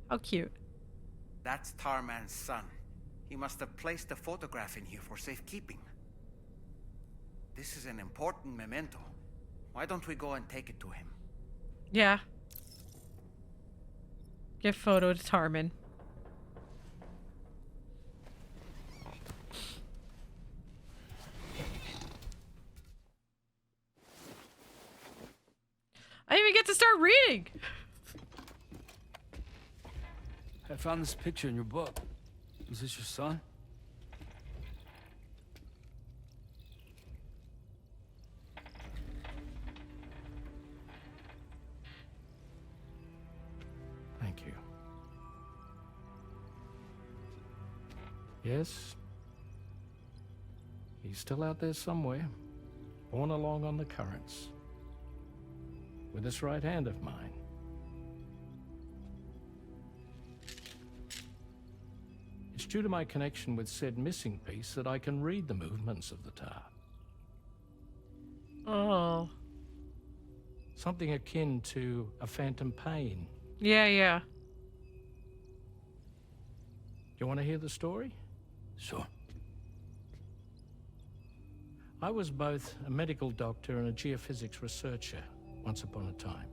How cute. That's Tarman's son. He must have placed a photograph in here for safekeeping. This is an important memento. Why don't we go and take it to him? Yeah. Give photo to Tarman. I didn't even get to start reading. I found this picture in your book. Is this your son? Thank you. Yes. He's still out there somewhere, borne along on the currents, with this right hand of mine. It's due to my connection with said missing piece that I can read the movements of the tar. Oh. Something akin to a phantom pain. Yeah, yeah. You want to hear the story? Sure. I was both a medical doctor and a geophysics researcher once upon a time.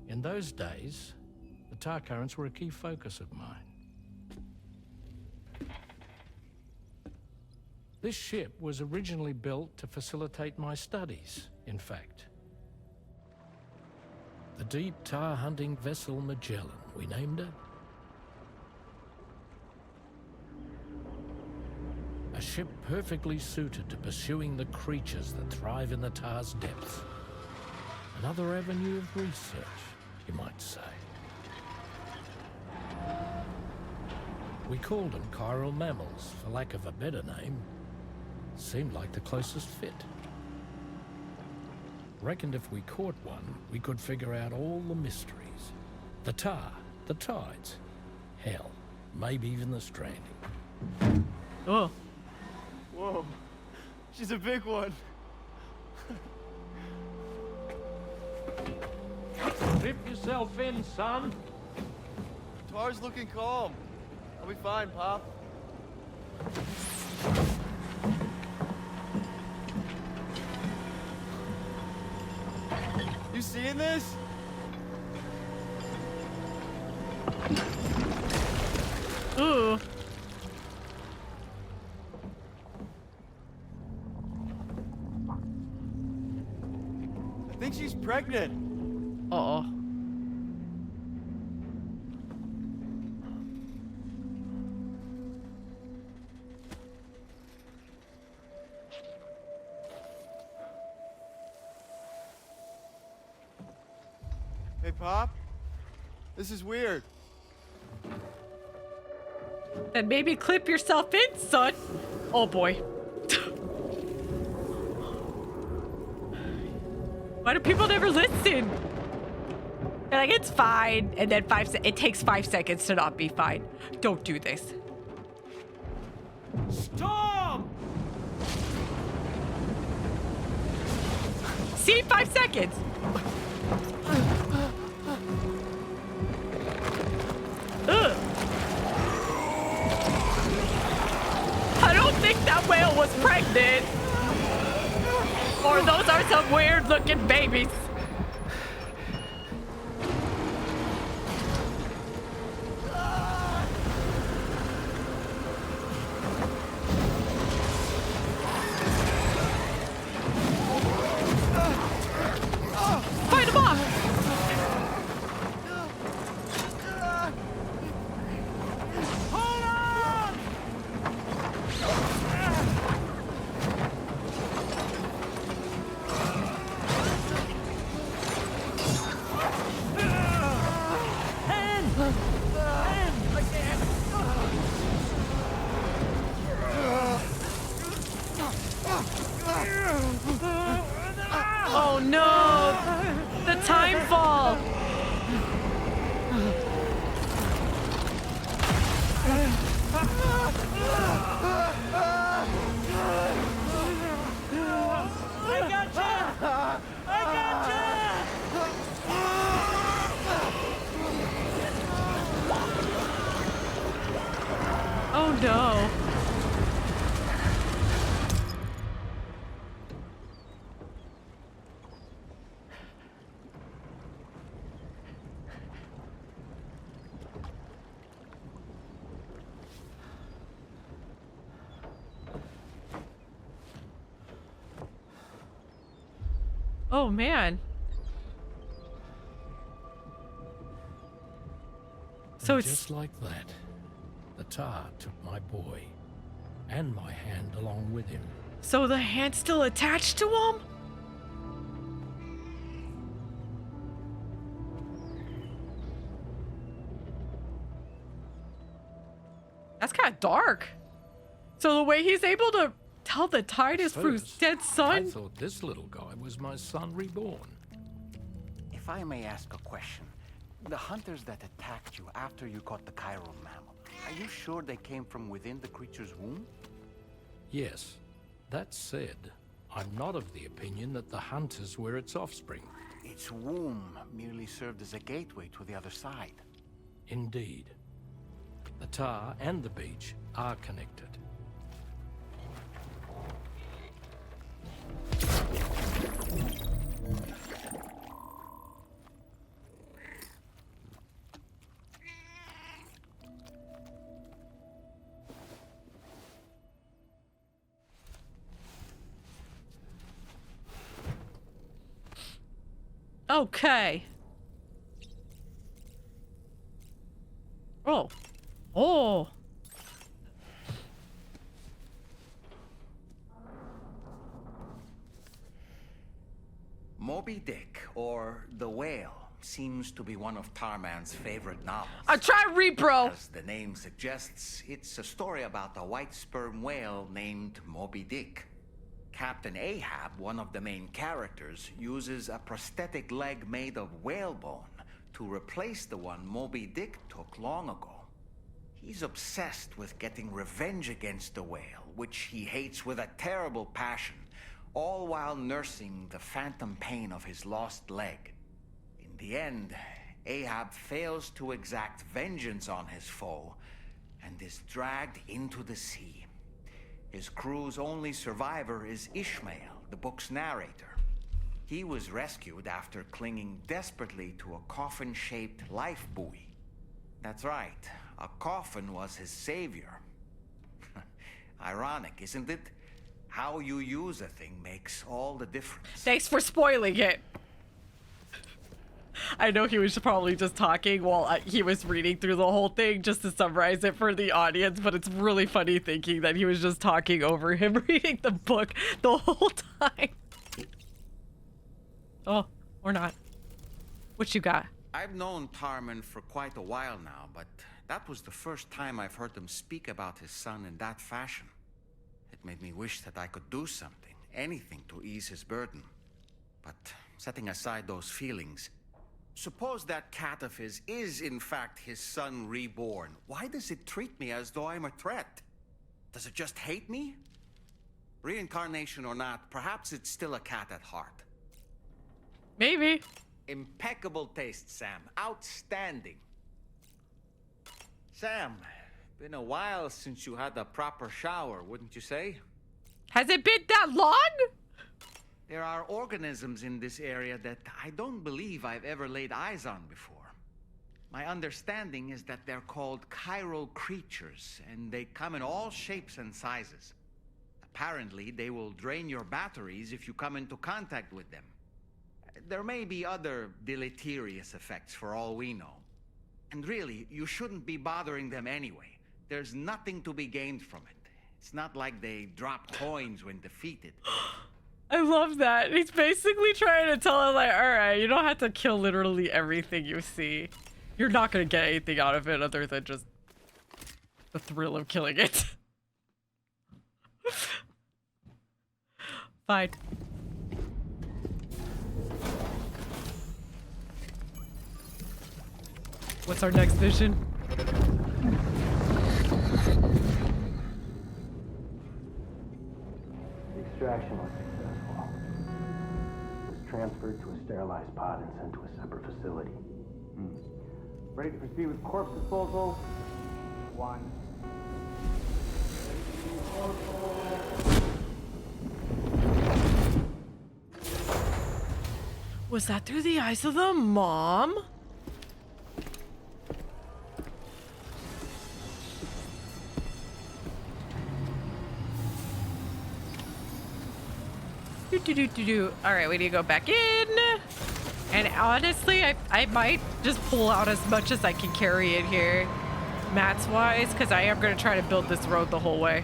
In those days, the tar currents were a key focus of mine. This ship was originally built to facilitate my studies, in fact. The deep tar hunting vessel Magellan, we named it. A ship perfectly suited to pursuing the creatures that thrive in the tar's depths. Another avenue of research, you might say. We called them chiral mammals, for lack of a better name. Seemed like the closest fit. Reckoned if we caught one, we could figure out all the mysteries. The tar, the tides, hell, maybe even the stranding. Oh. Whoa, she's a big one. Strip yourself in, son. Tar's looking calm. I'll be fine, Pop. You seeing this? Ooh. I think think she's pregnant. Uh-oh. Hey, Pop. This is weird. Then maybe clip yourself in, son. Oh boy. Why do people never listen? They're like, it's fine. And then it takes 5 seconds to not be fine. Don't do this. Stop! See, 5 seconds. Ugh. I don't think that whale was pregnant. Or those are some weird looking babies. Fight him off! Oh no! The time fall! I gotcha! I gotcha! Oh no. Oh man. So And it's just like that, the tar took my boy and my hand along with him. so the hand's still attached to him? That's kind of dark. So the way he's able to tell the tide is through his First, dead I son? thought this little guy was my son reborn. If I may ask a question, the hunters that attacked you after you caught the chiral mammal, are you sure they came from within the creature's womb? Yes. That said, I'm not of the opinion that the hunters were its offspring. Its womb merely served as a gateway to the other side. Indeed. The tar and the beach are connected. Okay. Oh. Oh. Moby Dick, or The Whale, seems to be one of Tarman's favorite novels. I tried repro. As the name suggests, it's a story about a white sperm whale named Moby Dick. Captain Ahab, one of the main characters, uses a prosthetic leg made of whalebone to replace the one Moby Dick took long ago. He's obsessed with getting revenge against the whale, which he hates with a terrible passion, all while nursing the phantom pain of his lost leg. In the end, Ahab fails to exact vengeance on his foe and is dragged into the sea. His crew's only survivor is Ishmael, the book's narrator. He was rescued after clinging desperately to a coffin-shaped life buoy. That's right, a coffin was his savior. Ironic, isn't it? How you use a thing makes all the difference. Thanks for spoiling it. I know he was probably just talking while he was reading through the whole thing just to summarize it for the audience, but it's really funny thinking that he was just talking over him reading the book the whole time. Oh, or not. What you got? I've known Tarman for quite a while now, but that was the first time I've heard him speak about his son in that fashion. It made me wish that I could do something, anything to ease his burden. But setting aside those feelings, suppose that cat of his is in fact his son reborn. Why does it treat me as though I'm a threat? Does it just hate me? Reincarnation or not, perhaps it's still a cat at heart. Maybe. Impeccable taste, Sam. Outstanding. Sam, been a while since you had a proper shower, wouldn't you say? Has it been that long? There are organisms in this area that I don't believe I've ever laid eyes on before. My understanding is that they're called chiral creatures, and they come in all shapes and sizes. Apparently, they will drain your batteries if you come into contact with them. There may be other deleterious effects for all we know. And really, you shouldn't be bothering them anyway. There's nothing to be gained from it. It's not like they drop coins when defeated. I love that. He's basically trying to tell him, like, alright, you don't have to kill literally everything you see. You're not gonna get anything out of it other than just the thrill of killing it. Fine. What's our next mission? The extraction was successful. It was transferred to a sterilized pod and sent to a separate facility. Ready to proceed with corpse disposal? 1. Was that through the eyes of the mom? Alright, we need to go back in. And honestly, I might just pull out as much as I can carry in here, mats wise, because I am going to try to build this road the whole way.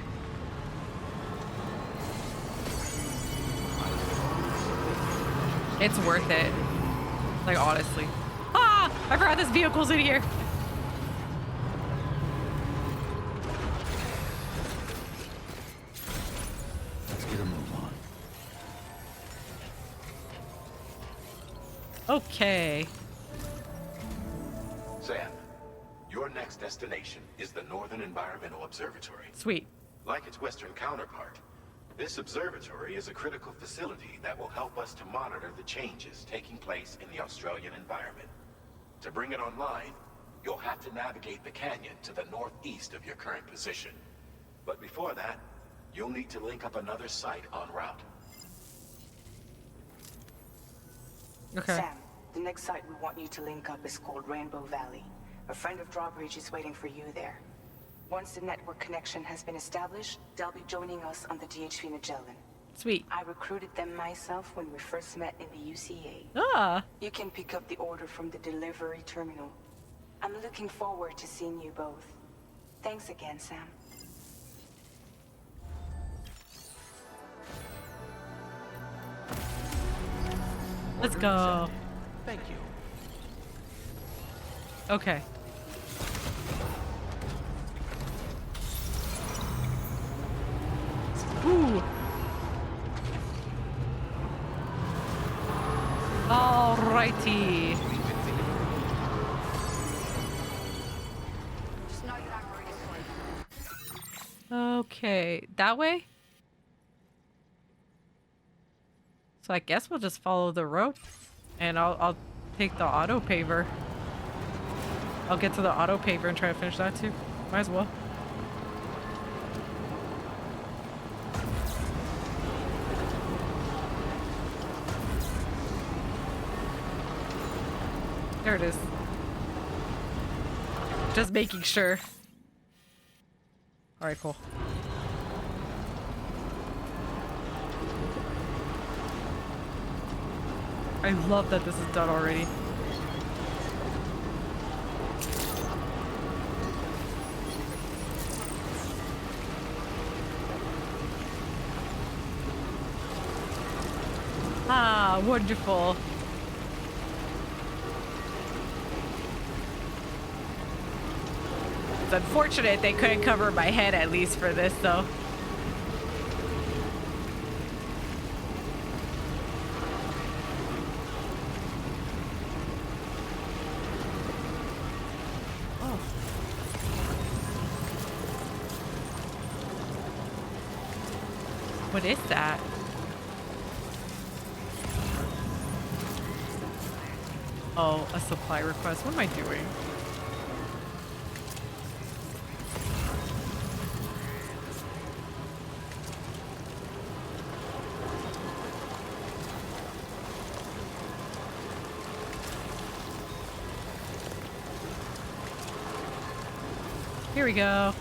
It's worth it. Like, honestly. Ah! I forgot this vehicle's in here. Let's get a move on. Okay. Sam, your next destination is the Northern Environmental Observatory. Sweet. Like its Western counterpart, this observatory is a critical facility that will help us to monitor the changes taking place in the Australian environment. To bring it online, you'll have to navigate the canyon to the northeast of your current position. But before that, you'll need to link up another site en route. Okay. Sam, the next site we want you to link up is called Rainbow Valley. A friend of Drawbridge is waiting for you there. Once the network connection has been established, they'll be joining us on the DHV Magellan. Sweet. I recruited them myself when we first met in the UCA. Ah. You can pick up the order from the delivery terminal. I'm looking forward to seeing you both. Thanks again, Sam. Let's go. Thank you. Okay. Ooh. Alrighty. Okay, that way? So I guess we'll just follow the road. And I'll take the auto paver. I'll get to the auto paver and try to finish that too. Might as well. There it is. Just making sure. Alright, cool. I love that this is done already. Ah, wonderful. It's unfortunate they couldn't cover my head at least for this, though. Oh. What is that? Oh, a supply request. What am I doing? Here we go.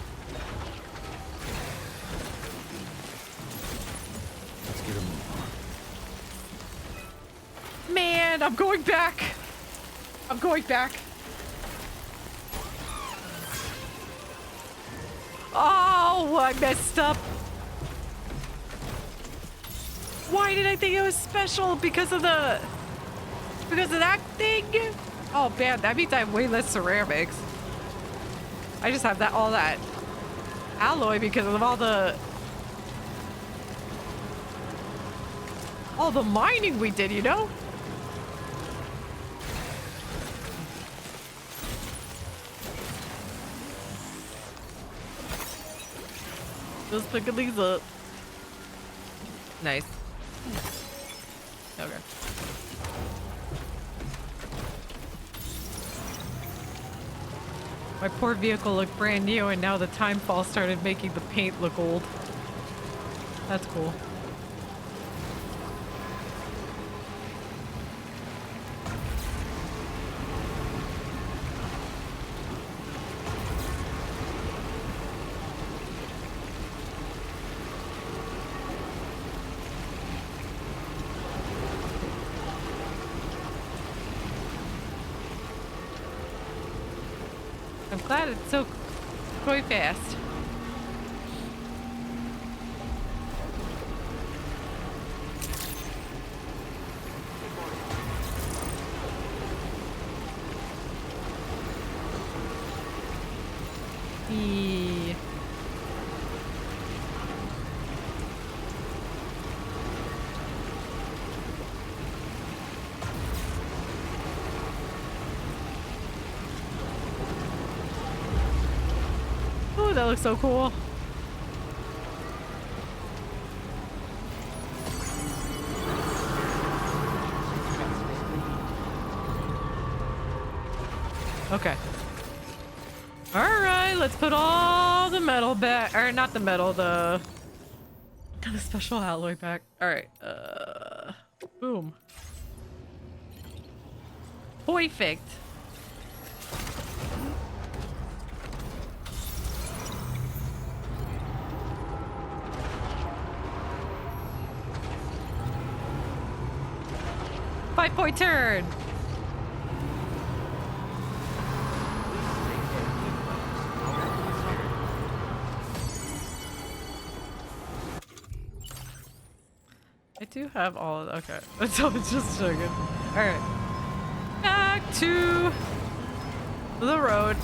Let's get a move on. Man, I'm going back. I'm going back. Oh, I messed up. Why did I think it was special? Because of that thing? Oh man, that means I have way less ceramics. I just have all that alloy because of all the mining we did, you know? Just picking these up. Nice. Okay. My poor vehicle looked brand new and now the time fall started making the paint look old. That's cool. I'm glad it's so quite fast. Yeah. Oh, that looks so cool. Okay. All right, let's put all the metal back, or not the metal, the special alloy back. All right, boom. Perfect. Five-point turn. I do have all of okay. So it's just so good. Alright. Back to the road.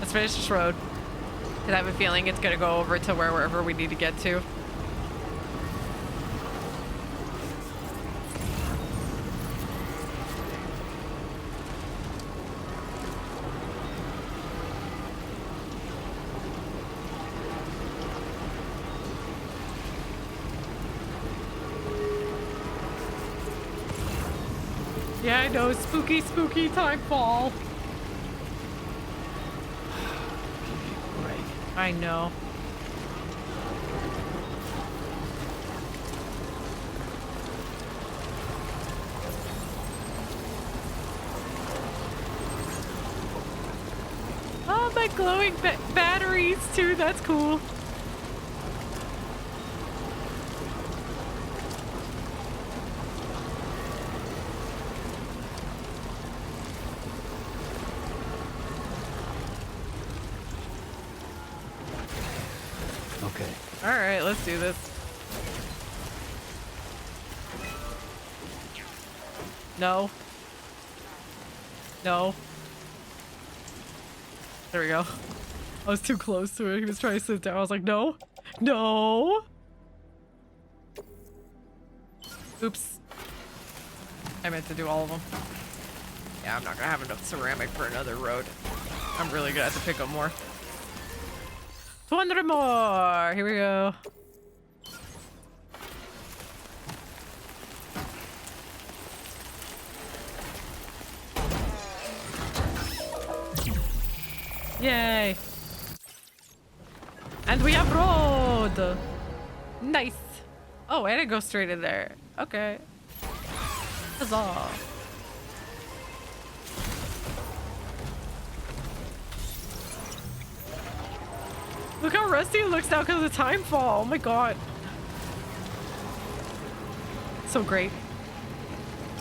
Let's finish this road. I have a feeling it's gonna go over to wherever we need to get to. Yeah, I know. Spooky, spooky time fall. I know. Oh, my glowing batteries too. That's cool. Alright, let's do this. No. No. There we go. I was too close to it. He was trying to sit down. I was like, no. No. Oops. I meant to do all of them. Yeah, I'm not gonna have enough ceramic for another road. I'm really gonna have to pick up more. 200 more! Here we go. Yay! And we have road! Nice! Oh, and it goes straight in there. Okay. Huzzah! Look how rusty it looks now because of the time fall. Oh my god. So great.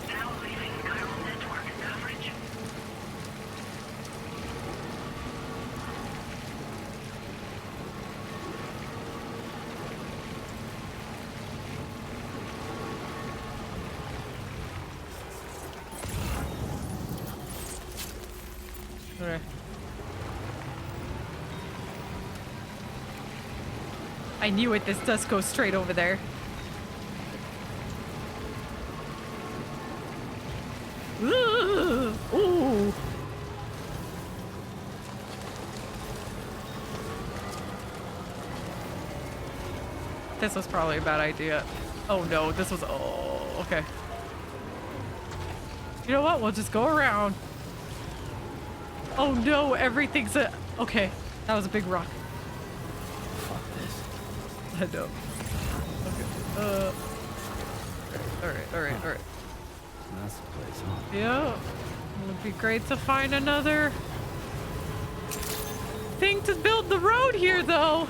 Now leaving chiral network coverage. Okay. I knew it. This does go straight over there. Ooh. This was probably a bad idea. Oh no, this was. Oh, okay. You know what? We'll just go around. Oh no, everything's a. Okay, that was a big rock. Fuck this. I know. Okay. Alright. That's the place, huh? Yeah. It would be great to find another thing to build the road here, though.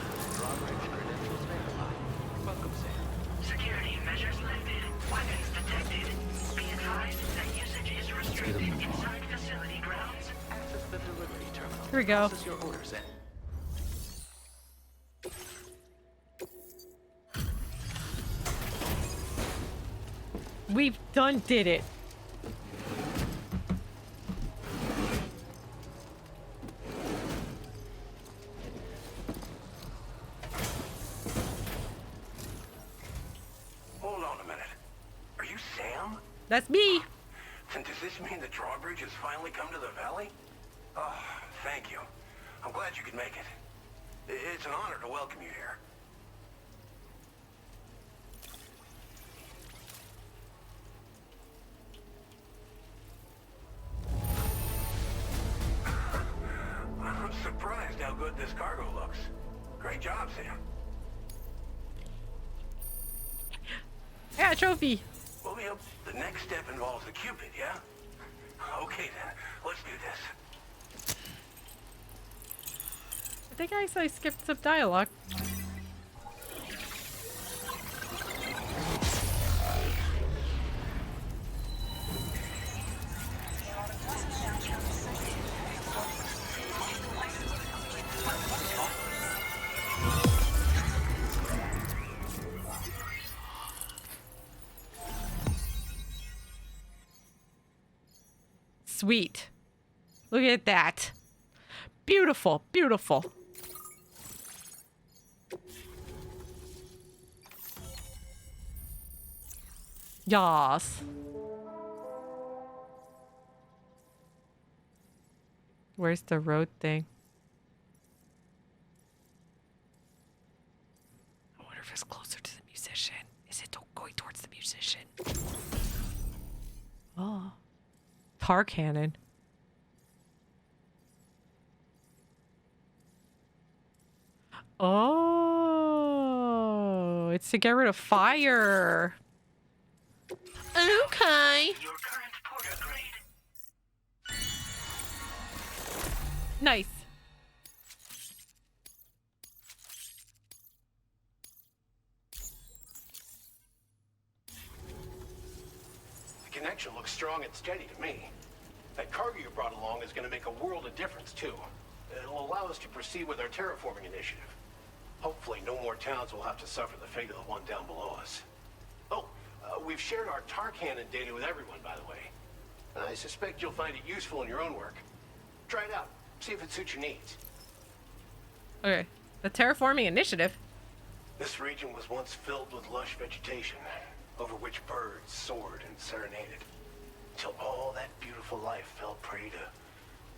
Security measures lifted. Weapons detected. Be advised that usage is restricted inside facility grounds. Access the delivery terminal. Here we go. Process your orders in. We've did it. Hold on a minute. Are you Sam? That's me. Then does this mean the drawbridge has finally come to the valley? Oh, thank you. I'm glad you could make it. It's an honor to welcome you here. I'm surprised how good this cargo looks. Great job, Sam. Yeah, trophy. Well, the next step involves the Cupid, yeah? Okay then, let's do this. I think I skipped some dialogue. Sweet. Look at that. Beautiful, beautiful. Yas. Where's the road thing? I wonder if it's closer to the musician. Is it going towards the musician? Oh. Tar cannon. Oh, it's to get rid of fire. Okay. Nice. The connection looks strong and steady to me. That cargo you brought along is going to make a world of difference, too. It'll allow us to proceed with our terraforming initiative. Hopefully no more towns will have to suffer the fate of the one down below us. Oh, we've shared our tar cannon data with everyone, by the way. I suspect you'll find it useful in your own work. Try it out. See if it suits your needs. Okay. The terraforming initiative. This region was once filled with lush vegetation, over which birds soared and serenaded, until all that beautiful life fell prey to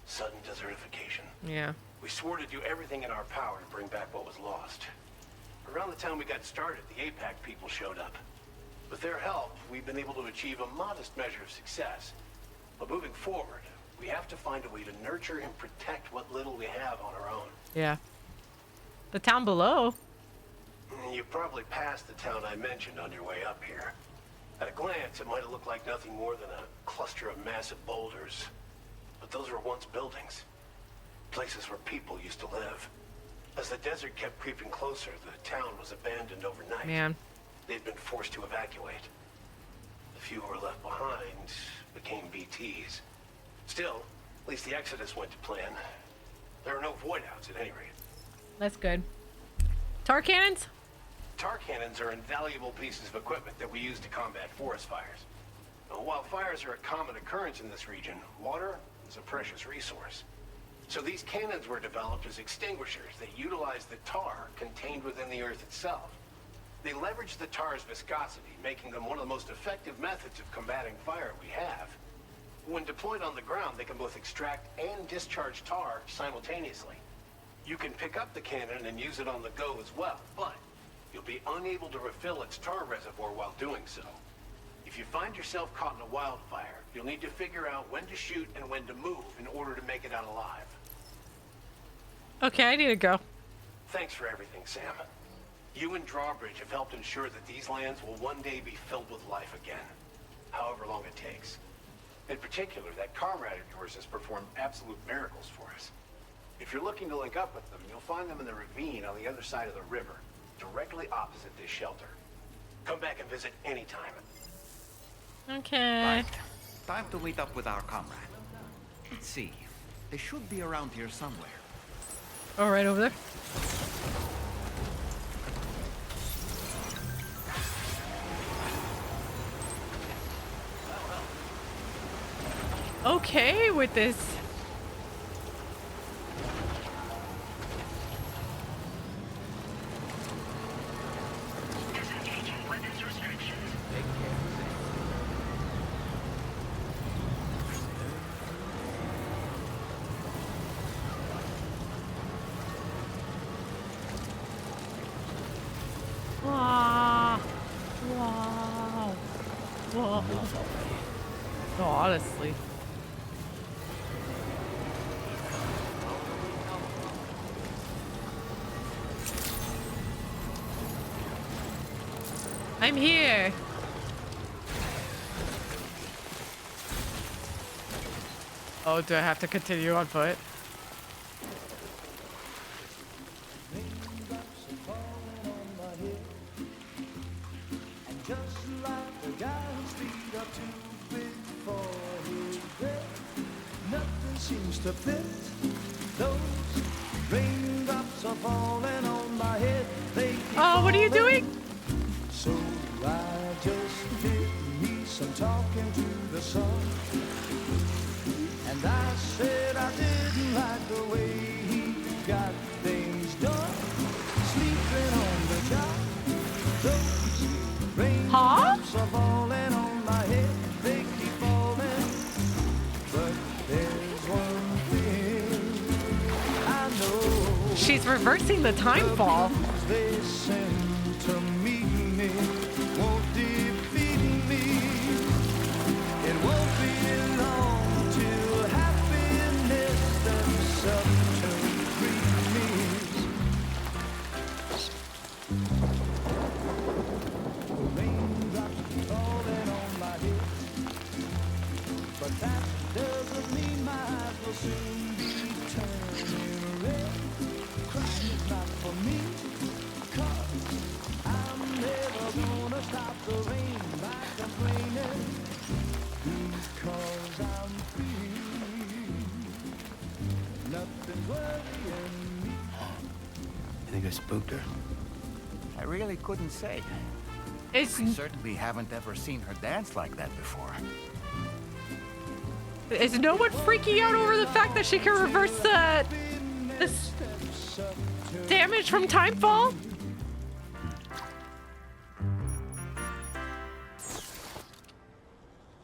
sudden desertification. Yeah. We swore to do everything in our power to bring back what was lost. Around the time we got started, the APAC people showed up. With their help, we've been able to achieve a modest measure of success. But moving forward, we have to find a way to nurture and protect what little we have on our own. Yeah. The town below. You probably passed the town I mentioned on your way up here. At a glance, it might have looked like nothing more than a cluster of massive boulders. But those were once buildings. Places where people used to live. As the desert kept creeping closer, the town was abandoned overnight. Man. They'd been forced to evacuate. The few who were left behind became BTs. Still, at least the exodus went to plan. There are no void outs at any rate. That's good. Tar cannons? Tar cannons are invaluable pieces of equipment that we use to combat forest fires. Now, while fires are a common occurrence in this region, water is a precious resource. So these cannons were developed as extinguishers that utilize the tar contained within the earth itself. They leverage the tar's viscosity, making them one of the most effective methods of combating fire we have. When deployed on the ground, they can both extract and discharge tar simultaneously. You can pick up the cannon and use it on the go as well, but you'll be unable to refill its tar reservoir while doing so. If you find yourself caught in a wildfire, you'll need to figure out when to shoot and when to move in order to make it out alive. Okay, I need to go. Thanks for everything, Sam. You and Drawbridge have helped ensure that these lands will one day be filled with life again, however long it takes. In particular, that comrade of yours has performed absolute miracles for us. If you're looking to link up with them, you'll find them in the ravine on the other side of the river, directly opposite this shelter. Come back and visit anytime. Okay. Right. Time to meet up with our comrade. Let's see. They should be around here somewhere. Oh, right over there. Okay with this. Disengaging weapons restrictions. Wow. Wow. Whoa. No, honestly. I'm here. Oh, do I have to continue on foot? To fit those raindrops are falling on my head. Oh, what are you doing? So I just did me some talking to the sun, and I said I didn't like the way he got things done. Sleeping on the job, those raindrops are falling on my head. They keep falling, but there's one thing I know. She's reversing the time fall. They send to meet me won't defeat me. It won't be long till happiness themselves turn free. The raindrops falling on my head, but that doesn't mean my eyes will soon be turning red. Crying is not for me, 'cause think I spooked her? I really couldn't say. I certainly haven't ever seen her dance like that before. Is no one freaking out over the fact that she can reverse this damage from Timefall?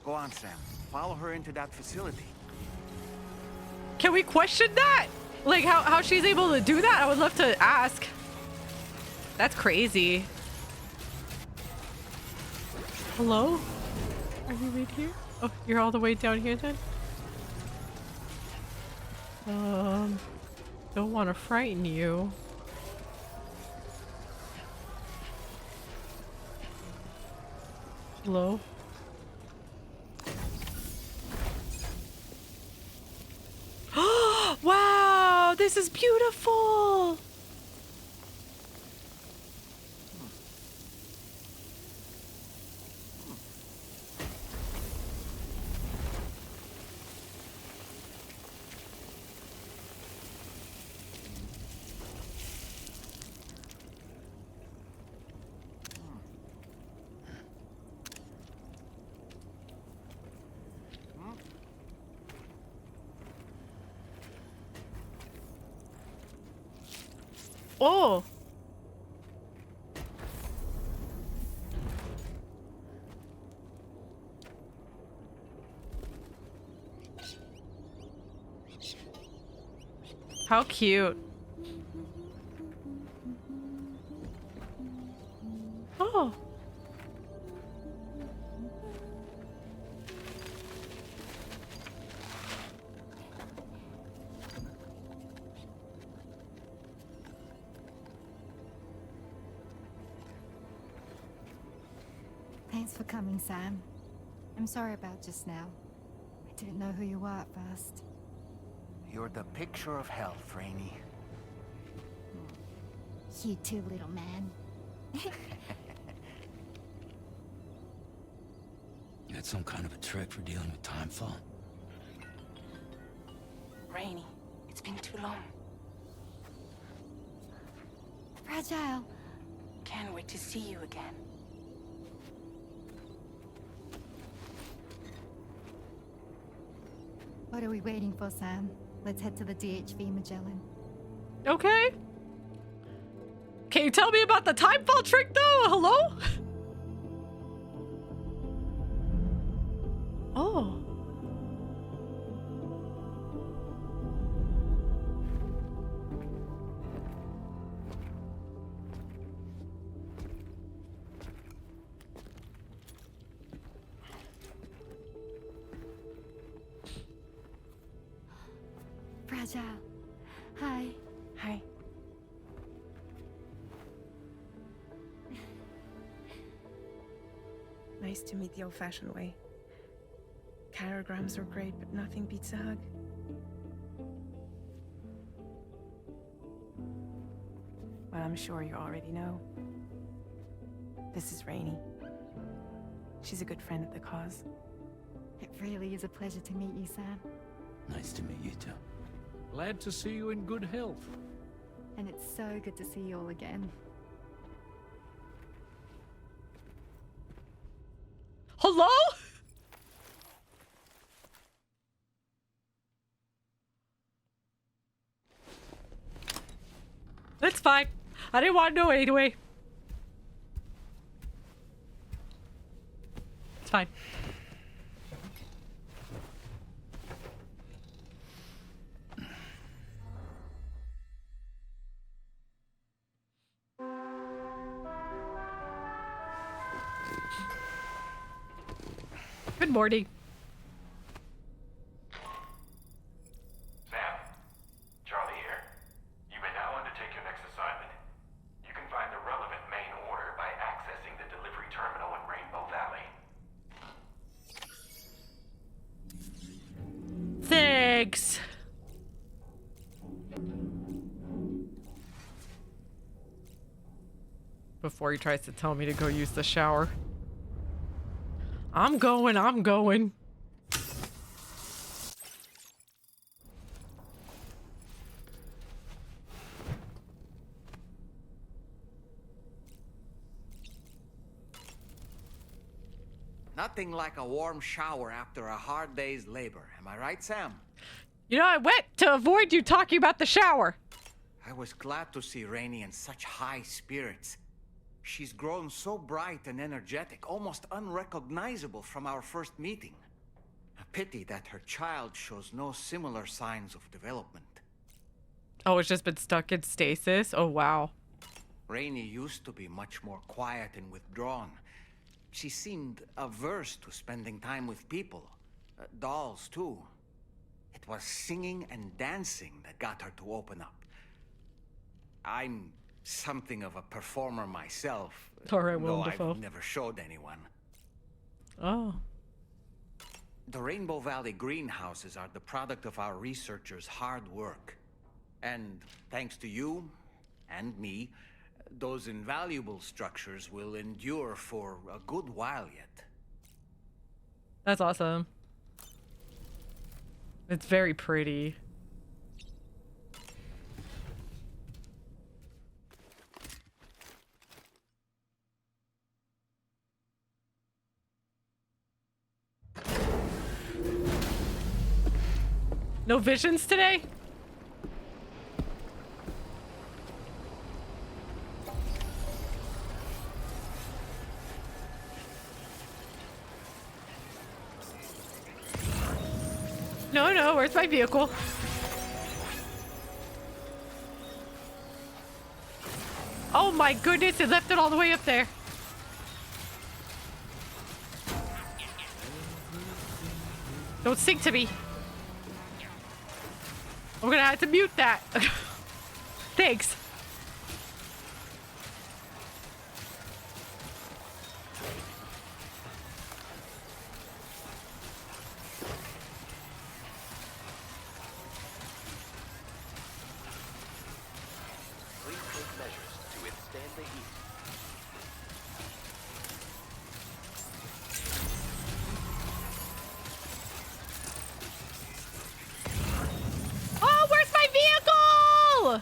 Go on, Sam. Follow her into that facility. Can we question that? Like how she's able to do that? I would love to ask. That's crazy. Hello? Are you right here? Oh, you're all the way down here then? Don't want to frighten you. Hello? Wow, this is beautiful. Oh. How cute. Oh. Thanks for coming, Sam. I'm sorry about just now. I didn't know who you were at first. You're the picture of health, Rainey. You too, little man. You had some kind of a trick for dealing with Timefall? Rainey, it's been too long. Fragile. Can't wait to see you again. What are we waiting for, Sam? Let's head to the DHV Magellan. Okay. Can you tell me about the Timefall trick though? Hello? Oh. Fragile. Hi. Hi. Nice to meet the old-fashioned way. Carograms are great, but nothing beats a hug. Well, I'm sure you already know. This is Rainey. She's a good friend of the cause. It really is a pleasure to meet you, Sam. Nice to meet you too. Glad to see you in good health. And it's so good to see you all again. Hello? That's fine. I didn't want to know anyway. It's fine. Good morning. Sam, Charlie here. You may now undertake your next assignment. You can find the relevant main order by accessing the delivery terminal in Rainbow Valley. Thanks. Before he tries to tell me to go use the shower. I'm going. Nothing like a warm shower after a hard day's labor. Am I right, Sam? You know, I went to avoid you talking about the shower. I was glad to see Rainey in such high spirits. She's grown so bright and energetic, almost unrecognizable from our first meeting. A pity that her child shows no similar signs of development. Oh, it's just been stuck in stasis? Oh, wow. Rainey used to be much more quiet and withdrawn. She seemed averse to spending time with people. Dolls, too. It was singing and dancing that got her to open up. I'm something of a performer myself, All right, Willem though Dafoe. I've never showed anyone. Oh. The Rainbow Valley greenhouses are the product of our researchers' hard work. And thanks to you and me, those invaluable structures will endure for a good while yet. That's awesome. It's very pretty. No visions today? No, where's my vehicle? Oh my goodness, it left it all the way up there. Don't sing to me. I'm gonna have to mute that. Thanks. Please take measures to withstand the heat. Oh, where's my vehicle?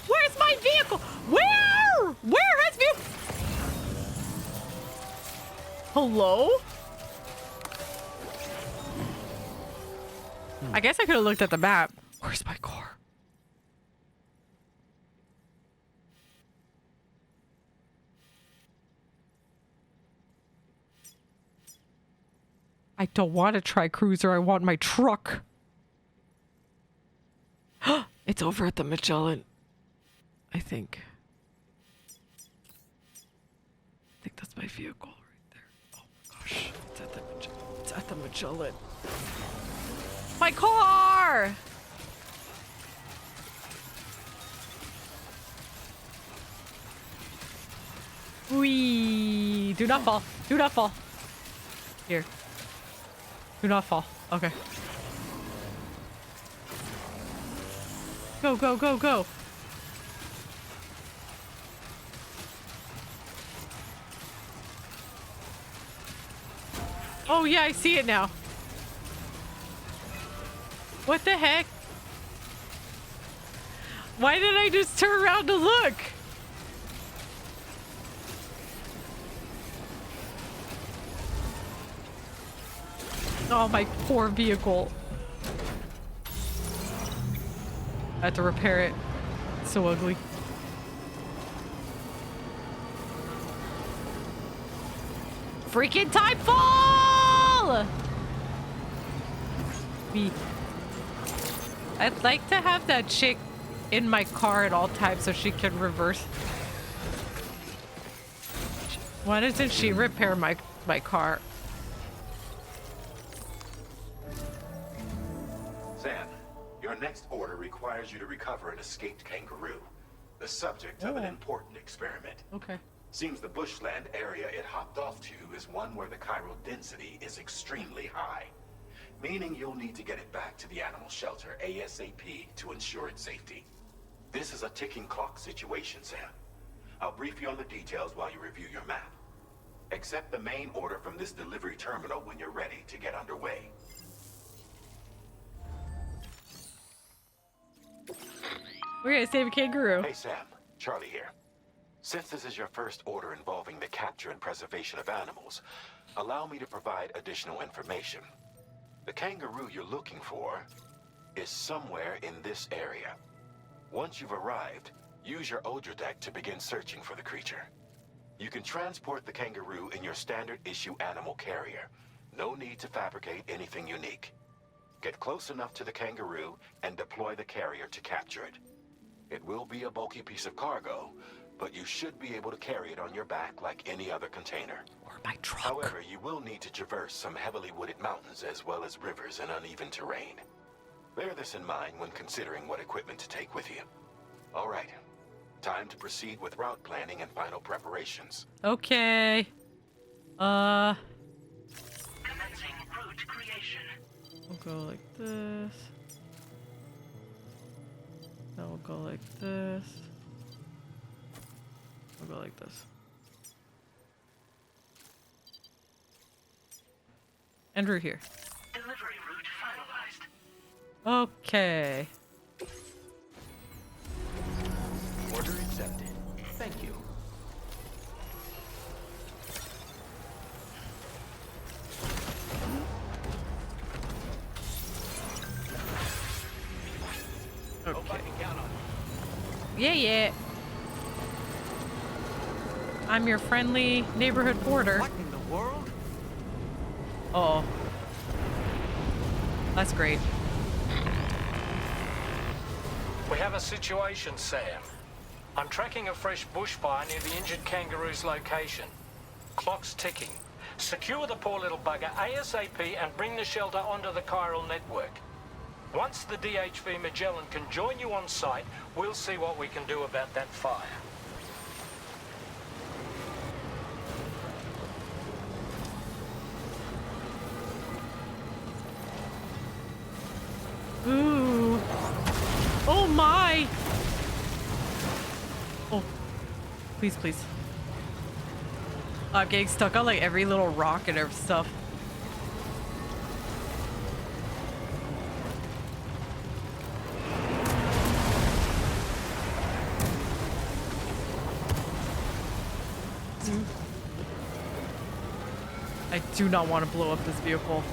Where's my vehicle? Where has vehicle? Hello? I guess I could have looked at the map. Where's my car? I don't want a tri-cruiser. I want my truck. It's over at the Magellan. I think that's my vehicle right there. Oh my gosh. It's at the Magellan. It's at the Magellan. My car! Wee! Do not fall. Do not fall. Here. Do not fall. Okay. Go, go, go, go. Oh yeah, I see it now. What the heck? Why did I just turn around to look? Oh, my poor vehicle. I have to repair it. It's so ugly. Freaking timefall! I'd like to have that chick in my car at all times so she can reverse. Why doesn't she repair my car? Sam, your next order requires you to recover an escaped kangaroo, the subject of an important experiment. Okay. Seems the bushland area it hopped off to is one where the chiral density is extremely high, meaning you'll need to get it back to the animal shelter ASAP to ensure its safety. This is a ticking clock situation, Sam. I'll brief you on the details while you review your map. Accept the main order from this delivery terminal when you're ready to get underway. We're gonna save a kangaroo. Hey Sam, Charlie here. Since this is your first order involving the capture and preservation of animals, allow me to provide additional information. The kangaroo you're looking for is somewhere in this area. Once you've arrived, use your Odra deck to begin searching for the creature. You can transport the kangaroo in your standard issue animal carrier. No need to fabricate anything unique. Get close enough to the kangaroo and deploy the carrier to capture it. It will be a bulky piece of cargo, but you should be able to carry it on your back like any other container. Or my truck. However, you will need to traverse some heavily wooded mountains as well as rivers and uneven terrain. Bear this in mind when considering what equipment to take with you. All right, time to proceed with route planning and final preparations. Okay. Commencing route creation. We'll go like this. Then we'll go like this. We'll go like this. And we're here. Delivery route finalized. Okay. Order accepted. Thank you. Okay. Yeah. I'm your friendly neighborhood porter. What in the world? Oh. That's great. We have a situation, Sam. I'm tracking a fresh bushfire near the injured kangaroo's location. Clock's ticking. Secure the poor little bugger ASAP and bring the shelter onto the chiral network. Once the DHV Magellan can join you on site, we'll see what we can do about that fire. Ooh. Oh my! Oh. Please, please. I'm getting stuck on like every little rock and every stuff. I do not want to blow up this vehicle.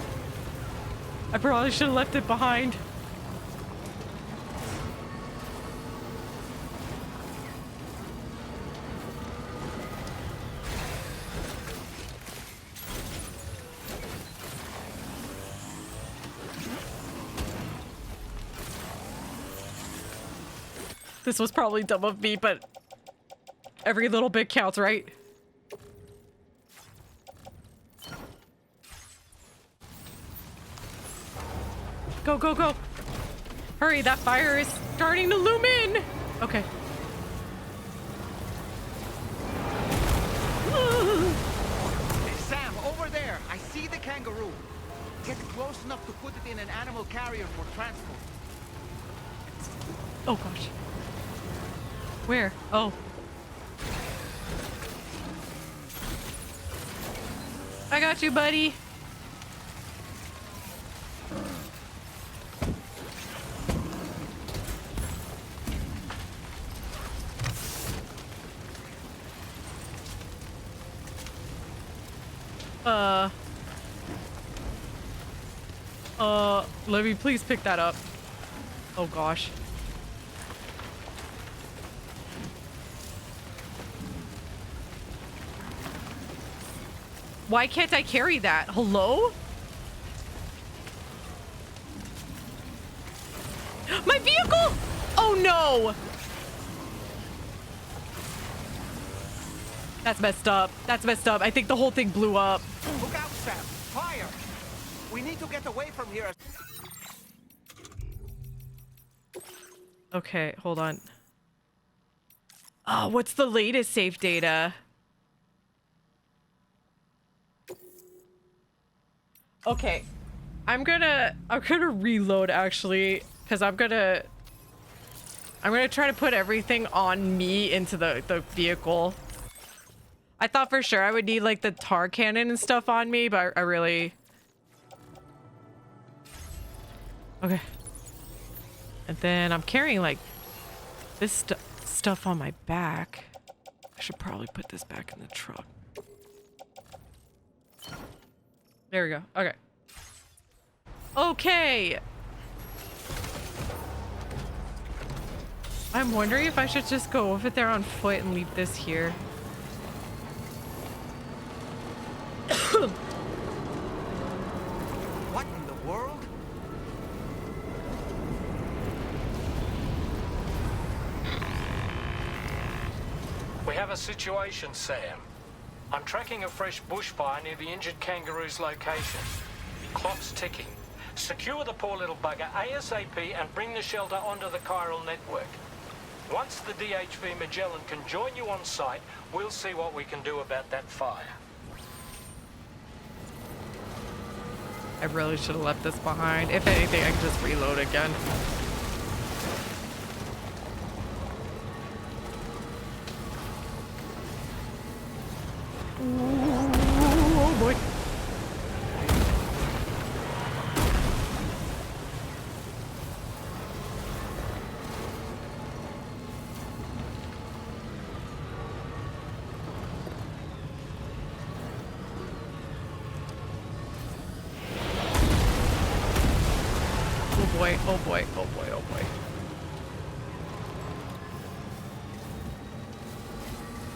I probably should have left it behind. This was probably dumb of me, but every little bit counts, right? Go, go, go. Hurry, that fire is starting to loom in. Okay. Hey, Sam, over there. I see the kangaroo. Get close enough to put it in an animal carrier for transport. Oh, gosh. Where? Oh. I got you, buddy. Let me please pick that up. Oh gosh. Why can't I carry that? Hello? My vehicle! Oh no! That's messed up. That's messed up. I think the whole thing blew up. Look out, Sam! Fire! We need to get away from here. Okay, hold on. Oh, what's the latest save data? Okay. I'm gonna reload actually, because I'm gonna try to put everything on me into the vehicle. I thought for sure I would need like the tar cannon and stuff on me, but I really... Okay. And then I'm carrying like this stuff on my back. should probably put this back in the truck. There we go. Okay. Okay. I'm wondering if I should just go over there on foot and leave this here. What in the world? We have a situation, Sam. I'm tracking a fresh bushfire near the injured kangaroo's location. Clock's ticking. Secure the poor little bugger ASAP and bring the shelter onto the chiral network. Once the DHV Magellan can join you on site, we'll see what we can do about that fire. I really should have left this behind. If anything, I can just reload again. Oh boy. Oh boy, oh boy, oh boy, oh boy.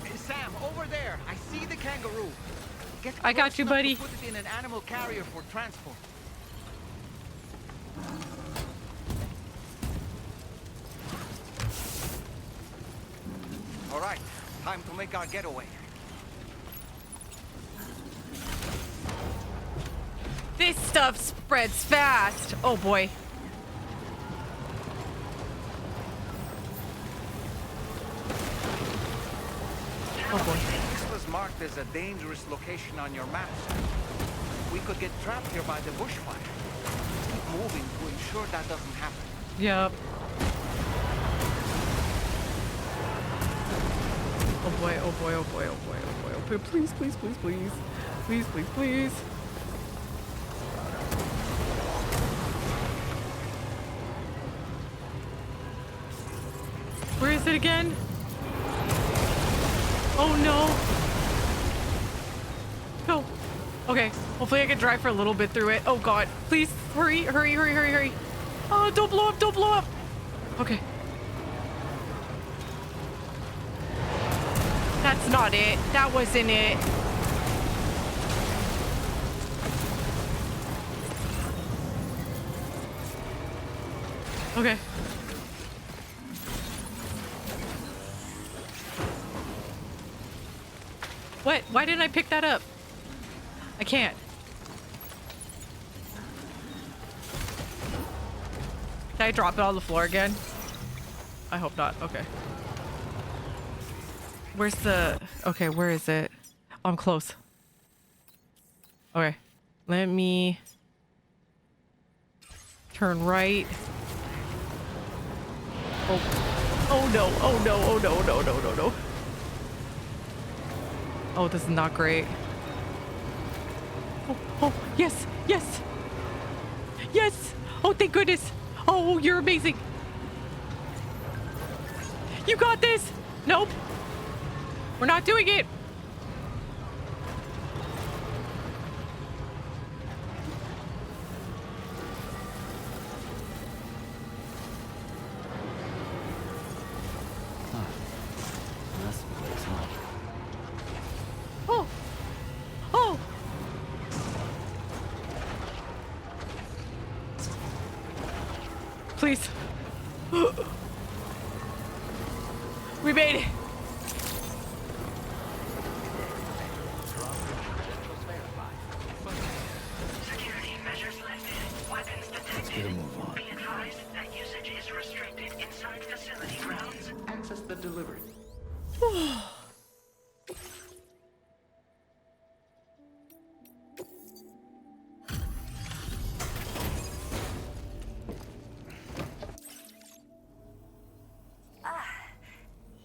Hey, Sam, over there. I see the kangaroo. Get I got close you, enough buddy. to put it in an animal carrier for transport. All right, time to make our getaway. This stuff spreads fast. Oh boy. Oh boy. This was marked as a dangerous location on your map. We could get trapped here by the bushfire. Keep moving to ensure that doesn't happen. Yep. Oh boy, oh boy, oh boy, oh boy, oh boy, oh boy. Please, please, please, please. Please, please, please. Where is it again? Oh no. Go. Okay. Hopefully I can drive for a little bit through it. Oh god. Please hurry, hurry, hurry, hurry, hurry. Oh, don't blow up, don't blow up. Okay. That's not it. That wasn't it. Okay. What? Why didn't I pick that up? I can't. Can I drop it on the floor again? I hope not. Okay. Where's the... Okay, where is it? Oh, I'm close. Okay. Let me... turn right. Oh. Oh no. Oh no. Oh no. No, no, no, no. Oh, this is not great. Oh, oh, yes, yes. Yes. Oh, thank goodness. Oh, you're amazing. You got this. Nope. We're not doing it. Oh. Oh. Please. We made it. Security measures lifted. Weapons detected. Get a move on. Be advised that usage is restricted inside facility grounds. Access the delivery.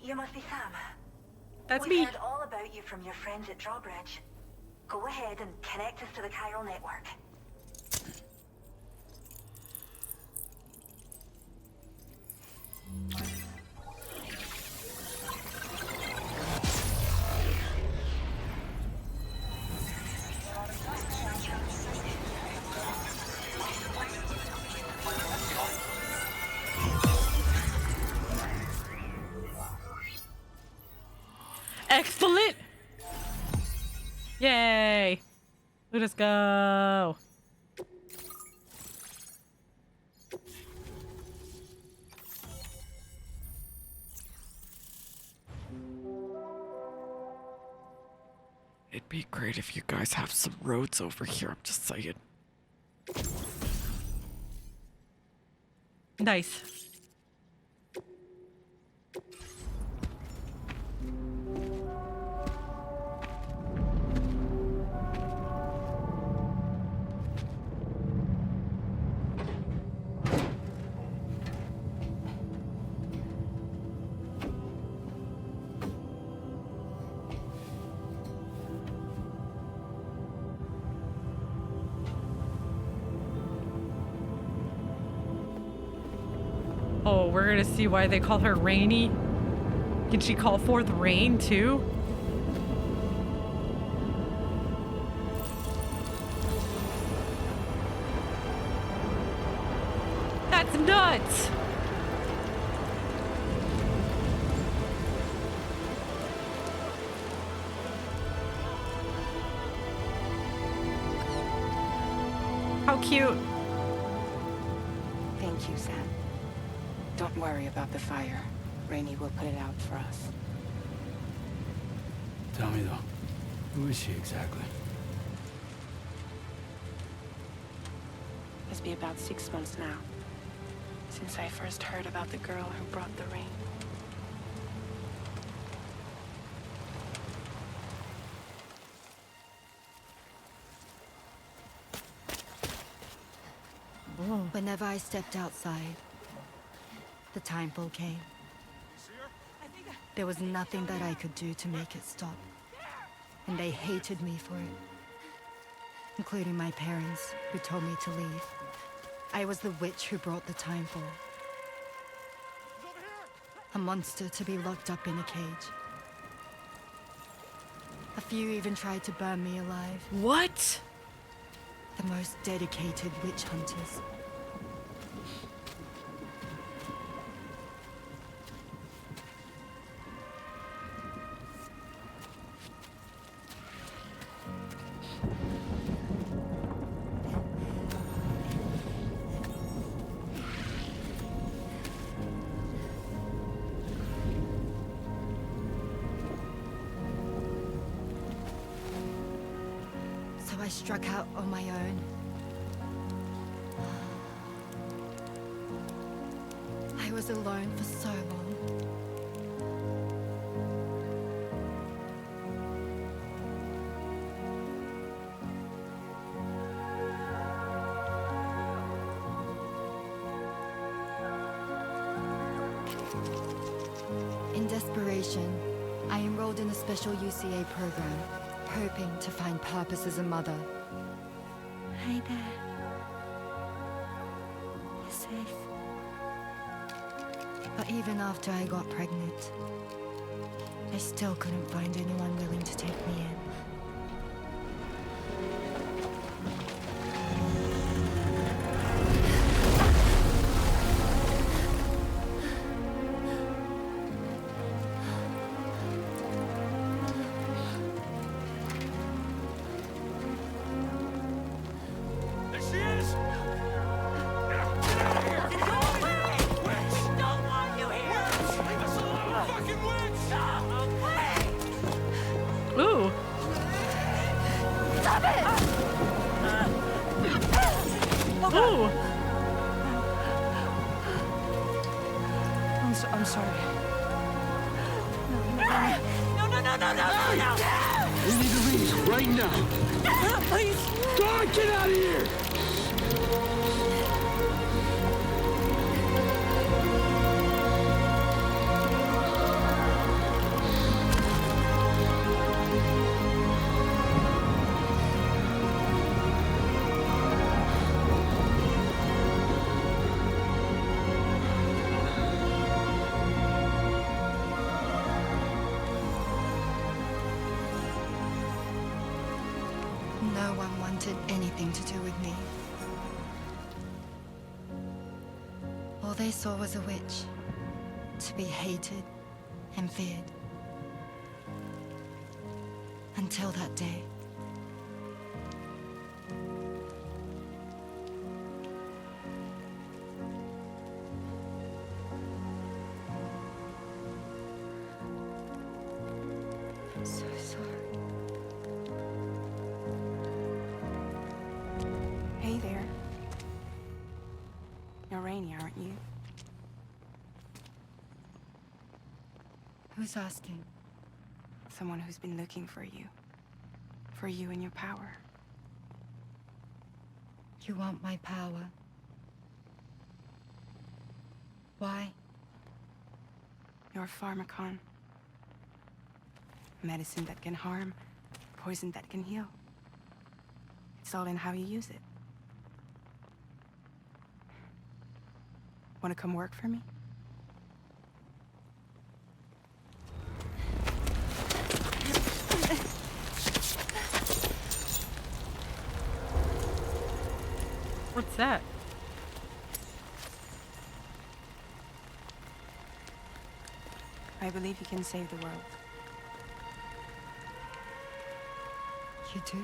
You must be Sam. That's We've me. heard all about you from your friends at Drawbridge. Go ahead and connect us to the chiral network. Yay! Let us go. It'd be great if you guys have some roads over here, I'm just saying. Nice. Oh, we're gonna see why they call her Rainy. Can she call forth rain too? That's nuts! How cute. Thank you, Sam. Don't worry about the fire. Rainey will put it out for us. Tell me though, who is she exactly? It's been about 6 months now, since I first heard about the girl who brought the rain. Whenever I stepped outside, the timefall came. There was nothing that I could do to make it stop. And they hated me for it. Including my parents, who told me to leave. I was the witch who brought the timefall. A monster to be locked up in a cage. A few even tried to burn me alive. What? The most dedicated witch hunters. I struck out on my own. I was alone for so long. In desperation, I enrolled in a special UCA program. Hoping to find purpose as a mother. Hi there. You're safe. But even after I got pregnant, I still couldn't find anyone willing to take me in. Ooh. Stop it! Ooh. I'm sorry. No. We need to leave right now. Please. God, get out of here! No one wanted anything to do with me. All they saw was a witch, to be hated and feared. Until that day. Who's asking? Someone who's been looking for you. For you and your power. You want my power? Why? You're a pharmacon. Medicine that can harm, poison that can heal. It's all in how you use it. Want to come work for me? What's that? I believe you can save the world. You do?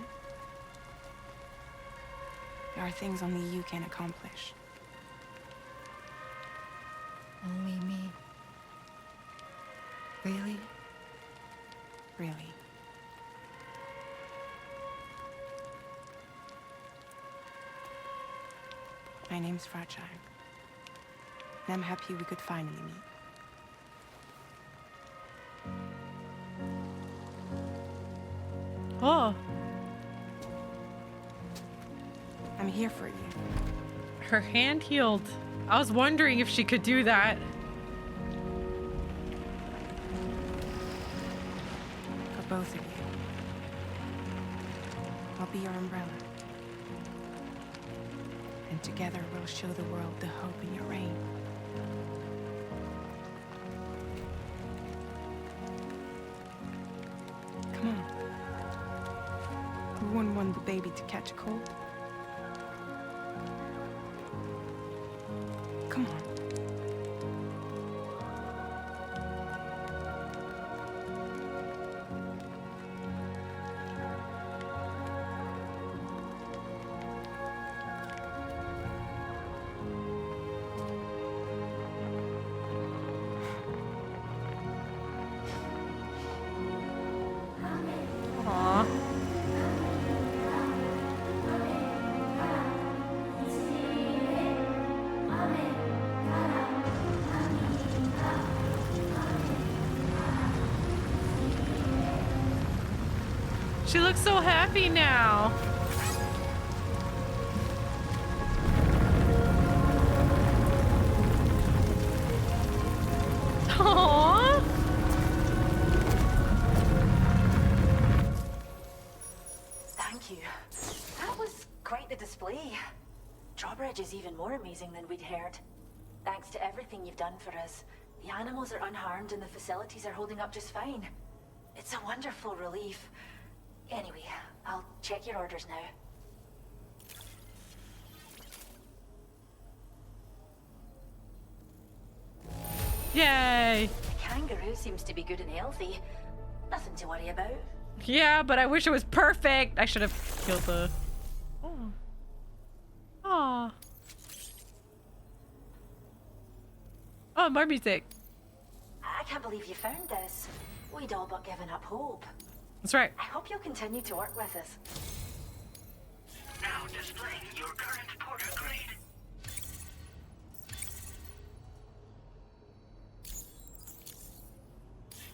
There are things only you can accomplish. Only me. Really? Really. My name's Fragile. And I'm happy we could finally meet. Oh. I'm here for you. Her hand healed. I was wondering if she could do that. For both of you. I'll be your umbrella. And together we'll show the world the hope in your reign. Come on. Who wouldn't want the baby to catch a cold? Come on. Aw. She looks so happy now. Aww. Thank you. That was quite the display. Drawbridge is even more amazing than we'd heard. Thanks to everything you've done for us, the animals are unharmed and the facilities are holding up just fine. It's a wonderful relief. Anyway, I'll check your orders now. Yay. The kangaroo seems to be good and healthy. Nothing to worry about. Yeah, but I wish it was perfect. I should have killed the... Oh. Aw. Oh, more music. I can't believe you found this. We'd all but given up hope. That's right. I hope you'll continue to work with us. Now displaying your current porter grade.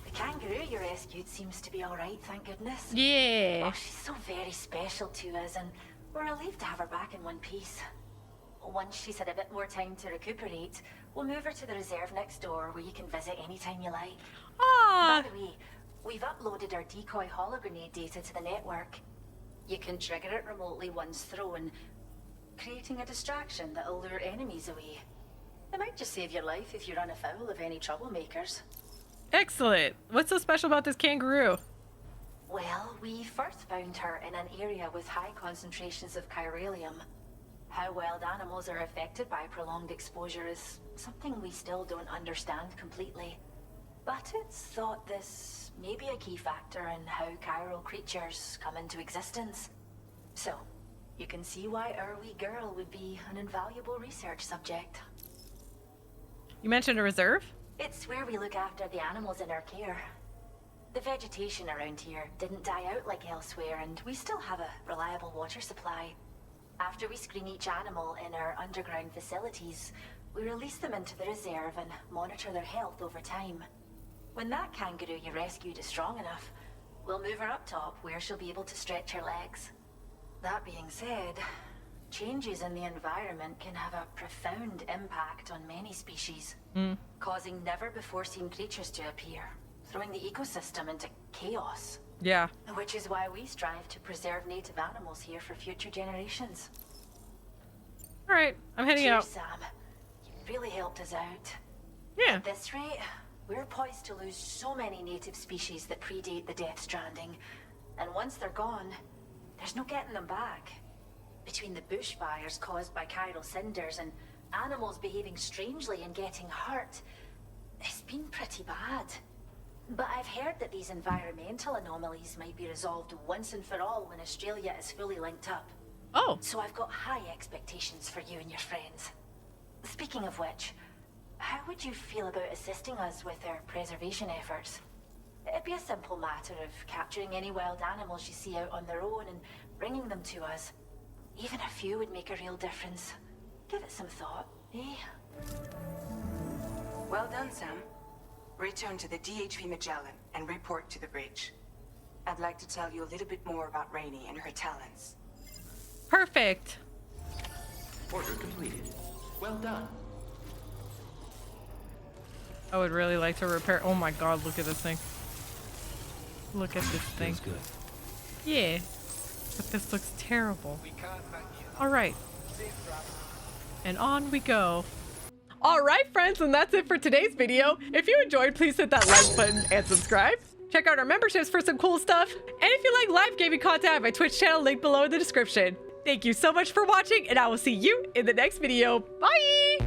The kangaroo you rescued seems to be alright, thank goodness. Yeah. Oh, she's so very special to us, and we're relieved to have her back in one piece. Once she's had a bit more time to recuperate, we'll move her to the reserve next door where you can visit anytime you like. Ah. By the way, we've uploaded our decoy holo grenade data to the network. You can trigger it remotely once thrown, creating a distraction that'll lure enemies away. It might just save your life if you run afoul of any troublemakers. Excellent. What's so special about this kangaroo? Well, we first found her in an area with high concentrations of chiralium. How wild animals are affected by prolonged exposure is something we still don't understand completely. But it's thought this may be a key factor in how chiral creatures come into existence. So, you can see why our wee girl would be an invaluable research subject. You mentioned a reserve? It's where we look after the animals in our care. The vegetation around here didn't die out like elsewhere, and we still have a reliable water supply. After we screen each animal in our underground facilities, we release them into the reserve and monitor their health over time. When that kangaroo you rescued is strong enough, we'll move her up top where she'll be able to stretch her legs. That being said, changes in the environment can have a profound impact on many species, causing never-before-seen creatures to appear, throwing the ecosystem into chaos. Yeah. Which is why we strive to preserve native animals here for future generations. All right, I'm heading out. Sam. You really helped us out. Yeah. At this rate, we're poised to lose so many native species that predate the Death Stranding. And once they're gone, there's no getting them back. Between the bushfires caused by chiral cinders and animals behaving strangely and getting hurt, it's been pretty bad. But I've heard that these environmental anomalies might be resolved once and for all when Australia is fully linked up. Oh. So I've got high expectations for you and your friends. Speaking of which, how would you feel about assisting us with our preservation efforts? It'd be a simple matter of capturing any wild animals you see out on their own and bringing them to us. Even a few would make a real difference. Give it some thought, eh? Well done, Sam. Return to the DHV Magellan and report to the bridge. I'd like to tell you a little bit more about Rainey and her talents. Perfect. Order completed. Well done. I would really like to repair. Oh my god, look at this thing. Look at this thing. Feels good. Yeah. But this looks terrible. Alright. And on we go. Alright, friends, and that's it for today's video. If you enjoyed, please hit that like button and subscribe. Check out our memberships for some cool stuff. And if you like live gaming content, I have my Twitch channel linked below in the description. Thank you so much for watching, and I will see you in the next video. Bye!